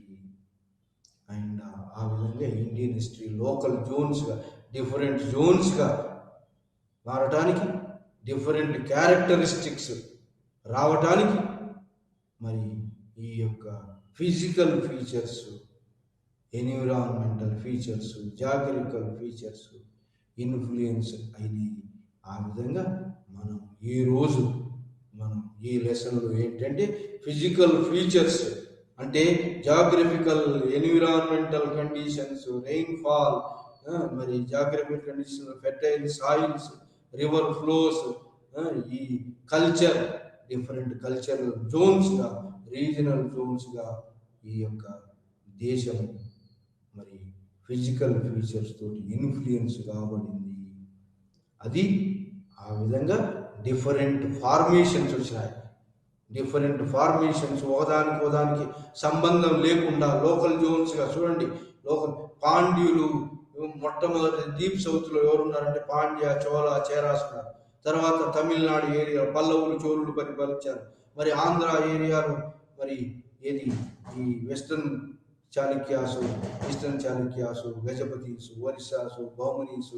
And ఆ విధంగా ఇండియన్ హిస్టరీ లోకల్ జోన్స్గా, డిఫరెంట్ జోన్స్గా మారటానికి, డిఫరెంట్ క్యారెక్టరిస్టిక్స్ రావటానికి మరి ఈ యొక్క physical features, environmental features, geographical features influence అయినాయి. ఆ విధంగా మనం ఈరోజు ఈ లెసన్లో ఏంటంటే ఫిజికల్ ఫీచర్స్ అంటే జాగ్రఫికల్, ఎన్విరాన్మెంటల్ కండిషన్స్, రెయిన్ఫాల్, మరి geographical conditions, fertile soils, river flows, ఈ కల్చర్, డిఫరెంట్ కల్చరల్ జోన్స్గా, రీజనల్ జోన్స్గా ఈ యొక్క దేశం మరి ఫిజికల్ ఫీచర్స్ తోటి ఇన్ఫ్లుయెన్స్ కాబడింది. అది ఆ విధంగా డిఫరెంట్ ఫార్మేషన్స్ వచ్చినాయి. డిఫరెంట్ ఫార్మేషన్స్, ఒకదానికి సంబంధం లేకుండా లోకల్ జోన్స్గా చూడండి. లోకల్ పాండ్యులు మొట్టమొదటి డీప్ సౌత్లో ఎవరున్నారంటే పాండ్య, చోళ, చేరాస్ ఉన్నారు. తర్వాత తమిళనాడు ఏరియా పల్లవులు, చోళులు పరిపాలించారు. మరి ఆంధ్ర ఏరియాలో మరి ఏది ఈ వెస్టర్న్ చాళుక్యాసు, ఈస్టర్న్ చాళుక్యాసు, గజపతీసు, ఒరిస్సాసు, బహుమనీసు,